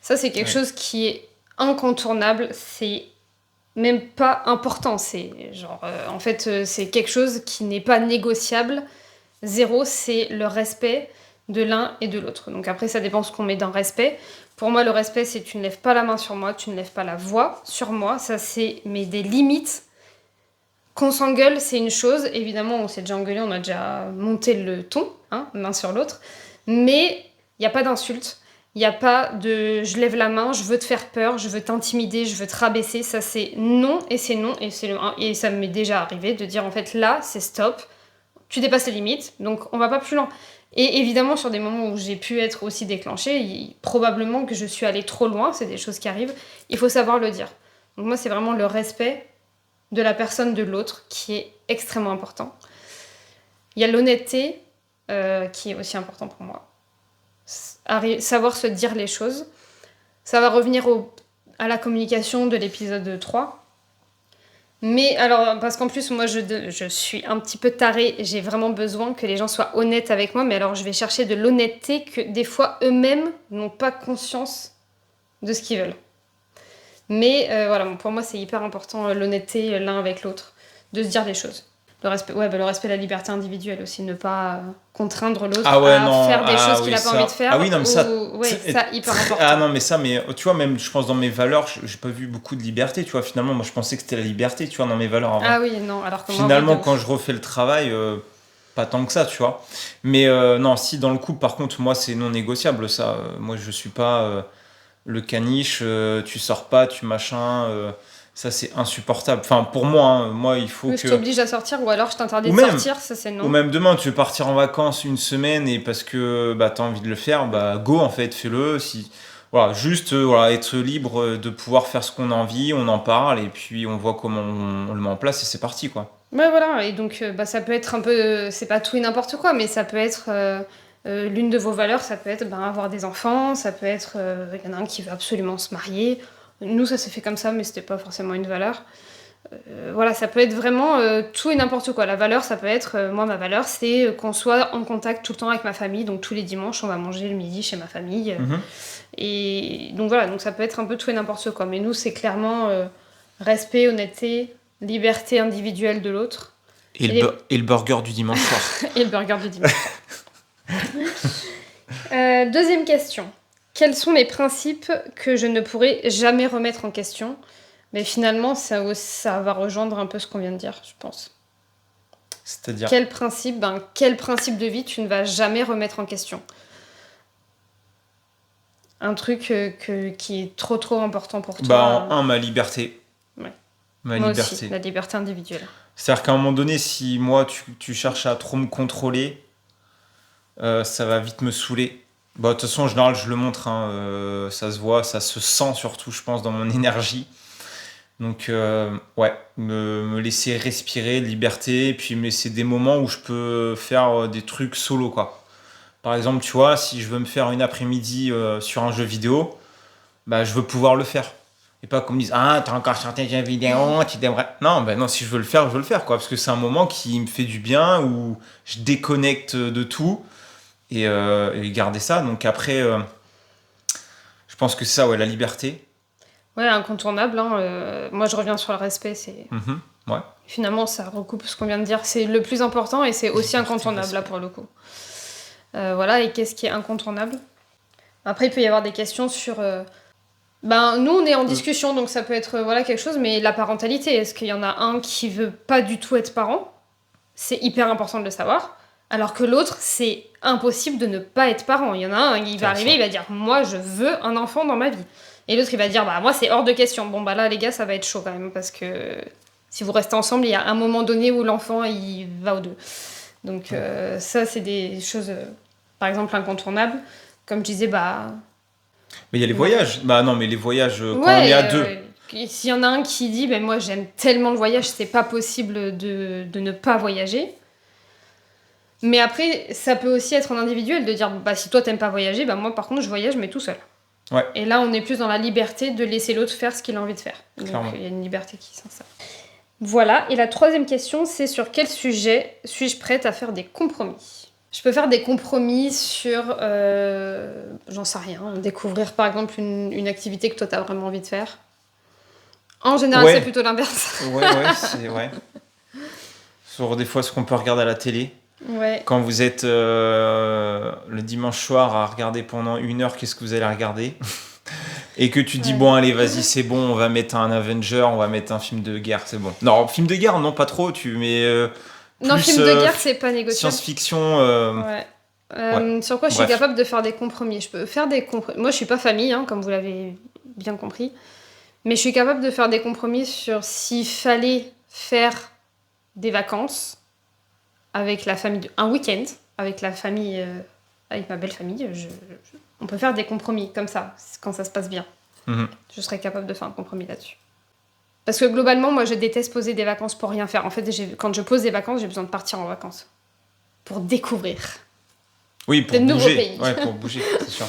Ça, c'est quelque chose qui est incontournable, c'est même pas important. C'est genre, en fait, c'est quelque chose qui n'est pas négociable. 0, c'est le respect de l'un et de l'autre. Donc après, ça dépend ce qu'on met dans respect. Pour moi, le respect, c'est tu ne lèves pas la main sur moi, tu ne lèves pas la voix sur moi. Ça, c'est des limites. Qu'on s'engueule, c'est une chose. Évidemment, on s'est déjà engueulé, on a déjà monté le ton, hein, l'un sur l'autre. Mais il n'y a pas d'insulte. Il n'y a pas de je lève la main, je veux te faire peur, je veux t'intimider, je veux te rabaisser. Ça, c'est non et c'est non. Et ça m'est déjà arrivé de dire en fait là, c'est stop. Tu dépasses les limites, donc on va pas plus loin. Et évidemment, sur des moments où j'ai pu être aussi déclenchée, probablement que je suis allée trop loin, c'est des choses qui arrivent, il faut savoir le dire. Donc moi, c'est vraiment le respect de la personne de l'autre qui est extrêmement important. Il y a l'honnêteté qui est aussi important pour moi. Savoir se dire les choses. Ça va revenir à la communication de l'épisode 3. Mais alors, parce qu'en plus, moi, je suis un petit peu tarée. J'ai vraiment besoin que les gens soient honnêtes avec moi. Mais alors, je vais chercher de l'honnêteté que des fois, eux-mêmes n'ont pas conscience de ce qu'ils veulent. Mais voilà, pour moi, c'est hyper important, l'honnêteté l'un avec l'autre, de se dire les choses. Le respect de la liberté individuelle aussi, ne pas contraindre l'autre à faire des choses qu'il n'a pas envie de faire. Ah oui, non, mais ça, ça, hyper important. Ah non, mais ça, tu vois, même, je pense, dans mes valeurs, j'ai pas vu beaucoup de liberté, tu vois. Finalement, moi, je pensais que c'était la liberté, tu vois, dans mes valeurs avant. Ah oui, non, alors que finalement, quand je refais le travail, pas tant que ça, tu vois. Mais non, si, dans le couple, par contre, moi, c'est non négociable, ça. Moi, je suis pas le caniche, tu sors pas, tu machin... ça, c'est insupportable. Enfin, pour moi, moi, il faut que... Je t'oblige à sortir ou alors je t'interdis de sortir, ça, c'est non. Ou même demain, tu veux partir en vacances une semaine et parce que t'as envie de le faire, go, en fait, fais-le. Voilà, juste être libre de pouvoir faire ce qu'on a envie, on en parle et puis on voit comment on le met en place et c'est parti, quoi. Ouais, voilà. Et donc, ça peut être un peu... c'est pas tout et n'importe quoi, mais ça peut être... l'une de vos valeurs, ça peut être avoir des enfants, ça peut être... il y en a un qui veut absolument se marier... Nous, ça s'est fait comme ça, mais c'était pas forcément une valeur. Voilà, ça peut être vraiment tout et n'importe quoi. La valeur, ça peut être... moi, ma valeur, c'est qu'on soit en contact tout le temps avec ma famille. Donc, tous les dimanches, on va manger le midi chez ma famille. Et donc, voilà, donc ça peut être un peu tout et n'importe quoi. Mais nous, c'est clairement respect, honnêteté, liberté individuelle de l'autre. Et le burger du dimanche soir. Et le burger du dimanche soir. Deuxième question. Quels sont les principes que je ne pourrai jamais remettre en question ? Mais finalement, ça va rejoindre un peu ce qu'on vient de dire, je pense. C'est-à-dire ? Quel principe de vie tu ne vas jamais remettre en question ? Un truc qui est trop important pour toi. Ma liberté. Ouais. Moi liberté. Aussi, la liberté individuelle. C'est-à-dire qu'à un moment donné, si moi, tu cherches à trop me contrôler, ça va vite me saouler. De toute façon, en général, je le montre, ça se voit, ça se sent surtout, je pense, dans mon énergie. Donc, me laisser respirer, liberté, et puis me laisser des moments où je peux faire des trucs solo, quoi. Par exemple, tu vois, si je veux me faire une après-midi sur un jeu vidéo, je veux pouvoir le faire. Et pas qu'on me dise, t'as encore certains jeux vidéo, tu devrais... Non, si je veux le faire, quoi. Parce que c'est un moment qui me fait du bien, où je déconnecte de tout. Et garder ça. Donc après, je pense que c'est ça, la liberté. Ouais, incontournable. Moi, je reviens sur le respect. Ouais. Finalement, ça recoupe ce qu'on vient de dire. C'est le plus important et c'est aussi incontournable, là, pour le coup. Voilà, et qu'est-ce qui est incontournable ? Après, il peut y avoir des questions sur... nous, on est en discussion, donc ça peut être quelque chose, mais la parentalité, est-ce qu'il y en a un qui veut pas du tout être parent ? C'est hyper important de le savoir. Alors que l'autre, c'est impossible de ne pas être parent. Il y en a un, il va arriver, il va dire « Moi, je veux un enfant dans ma vie ». Et l'autre, il va dire « Moi, c'est hors de question ». Bon, là, les gars, ça va être chaud quand même, parce que si vous restez ensemble, il y a un moment donné où l'enfant, il va aux deux. Donc ça, c'est des choses, par exemple, incontournables. Comme je disais, Mais il y a les voyages. Non, mais les voyages, quand on est à deux. S'il y en a un qui dit « Moi, j'aime tellement le voyage, c'est pas possible de ne pas voyager ». Mais après, ça peut aussi être en individuel de dire si toi t'aimes pas voyager, moi par contre je voyage mais tout seul. Ouais. Et là on est plus dans la liberté de laisser l'autre faire ce qu'il a envie de faire. Clairement. Donc il y a une liberté qui s'installe. Voilà, et la troisième question c'est sur quel sujet suis-je prête à faire des compromis ? Je peux faire des compromis sur, j'en sais rien, découvrir par exemple une activité que toi t'as vraiment envie de faire. En général c'est plutôt l'inverse. C'est vrai. Sur des fois ce qu'on peut regarder à la télé. Ouais. Quand vous êtes le dimanche soir à regarder pendant 1 heure, qu'est-ce que vous allez regarder ? Et que tu dis, allez, vas-y, c'est bon, on va mettre un Avenger, on va mettre un film de guerre, c'est bon. Non, film de guerre, non, pas trop, tu mets... non, film de guerre, c'est pas négociable. Science-fiction... sur quoi je suis capable de faire des compromis ? Je peux faire des compromis. Moi, je suis pas famille, comme vous l'avez bien compris. Mais je suis capable de faire des compromis sur s'il fallait faire des vacances... avec la famille, un week-end, avec la famille, avec ma belle famille, on peut faire des compromis comme ça, quand ça se passe bien. Je serais capable de faire un compromis là-dessus. Parce que globalement, moi, je déteste poser des vacances pour rien faire. En fait, quand je pose des vacances, j'ai besoin de partir en vacances. Pour découvrir Oui, pour de nouveaux bouger. pays. Ouais, pour bouger, c'est sûr.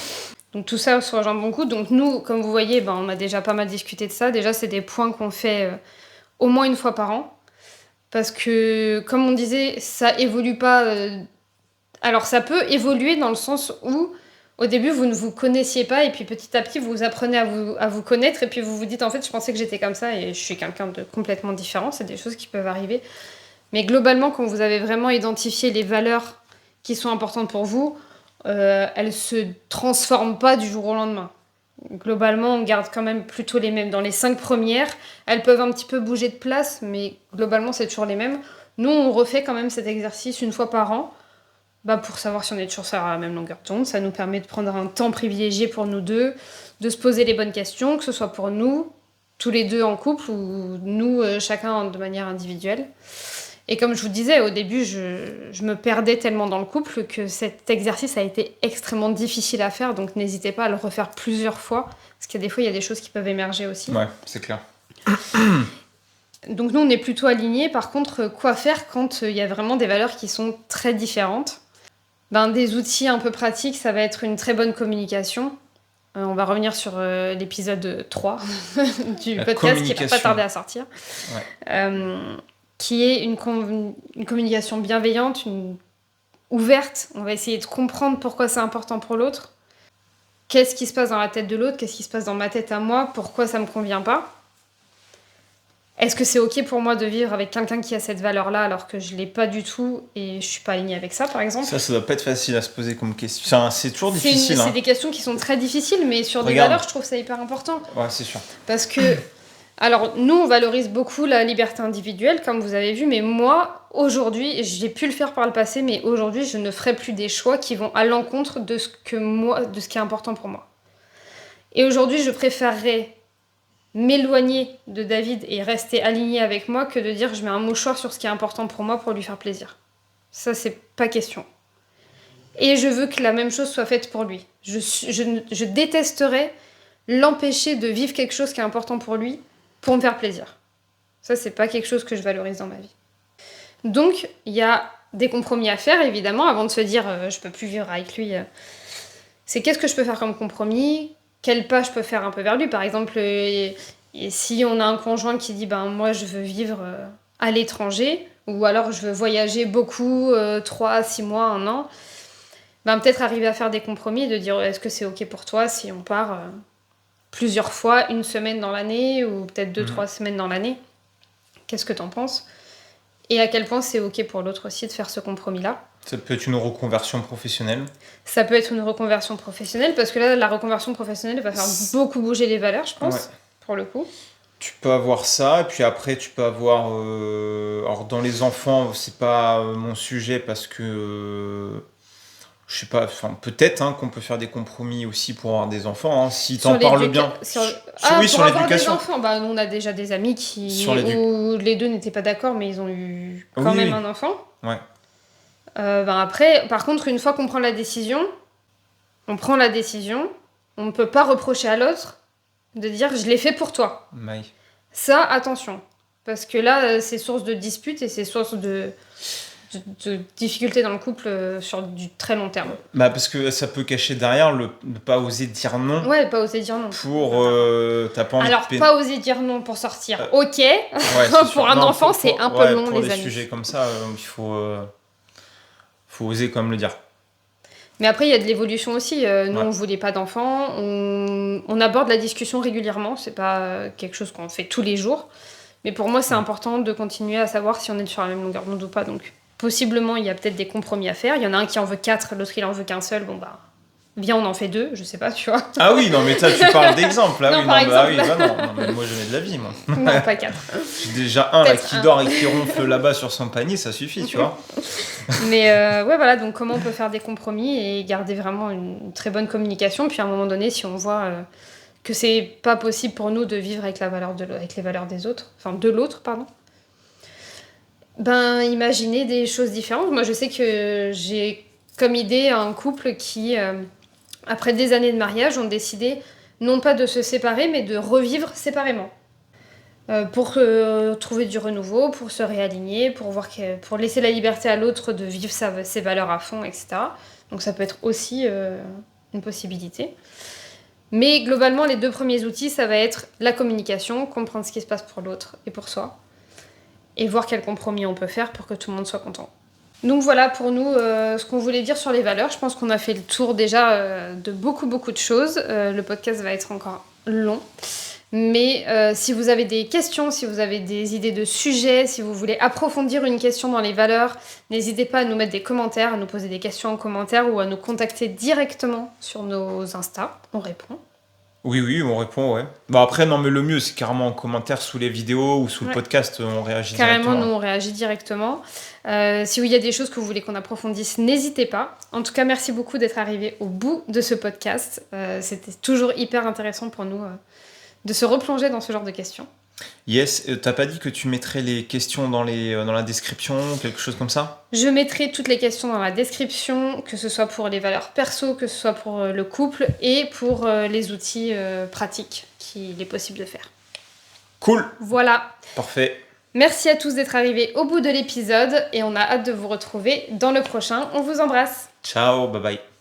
Donc tout ça se rejoint beaucoup. Donc nous, comme vous voyez, on a déjà pas mal discuté de ça. Déjà, c'est des points qu'on fait au moins une fois par an. Parce que, comme on disait, ça évolue pas... Alors ça peut évoluer dans le sens où, au début, vous ne vous connaissiez pas, et puis petit à petit, vous apprenez à vous connaître, et puis vous vous dites, en fait, je pensais que j'étais comme ça, et je suis quelqu'un de complètement différent. C'est des choses qui peuvent arriver. Mais globalement, quand vous avez vraiment identifié les valeurs qui sont importantes pour vous, elles se transforment pas du jour au lendemain. Globalement, on garde quand même plutôt les mêmes. Dans les 5 premières, elles peuvent un petit peu bouger de place, mais globalement, c'est toujours les mêmes. Nous, on refait quand même cet exercice une fois par an, pour savoir si on est toujours sur la même longueur d'onde. Ça nous permet de prendre un temps privilégié pour nous deux, de se poser les bonnes questions, que ce soit pour nous, tous les deux en couple, ou nous, chacun de manière individuelle. Et comme je vous disais, au début, je me perdais tellement dans le couple que cet exercice a été extrêmement difficile à faire, donc n'hésitez pas à le refaire plusieurs fois, parce qu'il y a des fois, il y a des choses qui peuvent émerger aussi. Ouais, c'est clair. Donc nous, on est plutôt alignés. Par contre, quoi faire quand il y a vraiment des valeurs qui sont très différentes ? Des outils un peu pratiques, ça va être une très bonne communication. On va revenir sur l'épisode 3 du podcast qui va pas tarder à sortir. Ouais. Qui est une communication bienveillante, ouverte. On va essayer de comprendre pourquoi c'est important pour l'autre. Qu'est-ce qui se passe dans la tête de l'autre ? Qu'est-ce qui se passe dans ma tête à moi ? Pourquoi ça me convient pas ? Est-ce que c'est ok pour moi de vivre avec quelqu'un qui a cette valeur-là alors que je l'ai pas du tout et je suis pas alignée avec ça, par exemple ? Ça doit pas être facile à se poser comme question. Enfin, c'est toujours difficile. C'est des questions qui sont très difficiles, mais sur des valeurs, je trouve ça hyper important. Ouais, c'est sûr. Parce que... Alors, nous, on valorise beaucoup la liberté individuelle, comme vous avez vu, mais moi, aujourd'hui, j'ai pu le faire par le passé, mais aujourd'hui, je ne ferai plus des choix qui vont à l'encontre de ce qui est important pour moi. Et aujourd'hui, je préférerais m'éloigner de David et rester alignée avec moi que de dire je mets un mouchoir sur ce qui est important pour moi pour lui faire plaisir. Ça, c'est pas question. Et je veux que la même chose soit faite pour lui. Je détesterais l'empêcher de vivre quelque chose qui est important pour lui pour me faire plaisir. Ça, c'est pas quelque chose que je valorise dans ma vie. Donc, il y a des compromis à faire, évidemment, avant de se dire je peux plus vivre avec lui. C'est qu'est-ce que je peux faire comme compromis ? Quel pas je peux faire un peu vers lui ? Par exemple, et si on a un conjoint qui dit moi, je veux vivre à l'étranger, ou alors je veux voyager beaucoup, 3, 6 mois, 1 an, peut-être arriver à faire des compromis et de dire est-ce que c'est ok pour toi si on part plusieurs fois, 1 semaine dans l'année, ou peut-être 2-3 semaines dans l'année. Qu'est-ce que t'en penses ? Et à quel point c'est ok pour l'autre aussi de faire ce compromis-là ? Ça peut être une reconversion professionnelle. Ça peut être une reconversion professionnelle, parce que là, la reconversion professionnelle va faire beaucoup bouger les valeurs, je pense, pour le coup. Tu peux avoir ça, et puis après, tu peux avoir... Alors, dans les enfants, c'est pas mon sujet, parce que... je sais pas, peut-être qu'on peut faire des compromis aussi pour avoir des enfants, si t'en parles bien. Oui, sur l'éducation. Des enfants, nous on a déjà des amis où les deux n'étaient pas d'accord, mais ils ont eu quand même un enfant. Ouais. Après, par contre, une fois qu'on prend la décision, on ne peut pas reprocher à l'autre de dire je l'ai fait pour toi. Ouais. Ça, attention, parce que là, c'est source de disputes et c'est source de difficultés dans le couple sur du très long terme. Parce que ça peut cacher derrière ne pas oser dire non. Ouais, pas oser dire non. Pour t'as pas envie alors, de pas oser dire non pour sortir, ok. Pour un enfant, c'est un peu long, les amis. Pour des sujets comme ça, il faut oser quand même le dire. Mais après, il y a de l'évolution aussi. Nous, on voulait pas d'enfants. On aborde la discussion régulièrement. C'est pas quelque chose qu'on fait tous les jours. Mais pour moi, c'est important de continuer à savoir si on est sur la même longueur d'onde ou pas. Donc, possiblement, il y a peut-être des compromis à faire. Il y en a un qui en veut 4, l'autre, il en veut qu'un seul. Viens, on en fait 2, je sais pas, tu vois. Ah oui, non, mais tu parles d'exemple. Là, non, par exemple. Non, mais moi, j'en ai de la vie, moi. Non, pas 4. J'ai déjà un là, qui dort et qui ronfle là-bas sur son panier, ça suffit, tu vois. Mais voilà, donc comment on peut faire des compromis et garder vraiment une très bonne communication. Puis à un moment donné, si on voit que c'est pas possible pour nous de vivre avec avec les valeurs des autres, enfin de l'autre, pardon, imaginer des choses différentes. Moi, je sais que j'ai comme idée un couple qui, après des années de mariage, ont décidé non pas de se séparer, mais de revivre séparément. pour trouver du renouveau, pour se réaligner, pour laisser la liberté à l'autre de vivre ses valeurs à fond, etc. Donc ça peut être aussi une possibilité. Mais globalement, les 2 premiers outils, ça va être la communication, comprendre ce qui se passe pour l'autre et pour soi, et voir quel compromis on peut faire pour que tout le monde soit content. Donc voilà pour nous ce qu'on voulait dire sur les valeurs. Je pense qu'on a fait le tour déjà de beaucoup de choses. Le podcast va être encore long. Mais si vous avez des questions, si vous avez des idées de sujets, si vous voulez approfondir une question dans les valeurs, n'hésitez pas à nous mettre des commentaires, à nous poser des questions en commentaire ou à nous contacter directement sur nos Insta. On répond. Oui, on répond, ouais. Bon, après, non, mais le mieux, c'est carrément en commentaire sous les vidéos ou sous le podcast, on réagit Carrément, directement. nous, on réagit directement. Si il y a des choses que vous voulez qu'on approfondisse, n'hésitez pas. En tout cas, merci beaucoup d'être arrivé au bout de ce podcast. C'était toujours hyper intéressant pour nous de se replonger dans ce genre de questions. Yes, t'as pas dit que tu mettrais les questions dans la description, quelque chose comme ça? Je mettrai toutes les questions dans la description, que ce soit pour les valeurs perso, que ce soit pour le couple et pour les outils pratiques qu'il est possible de faire. Cool. Voilà. Parfait. Merci à tous d'être arrivés au bout de l'épisode et on a hâte de vous retrouver dans le prochain. On vous embrasse. Ciao, bye bye.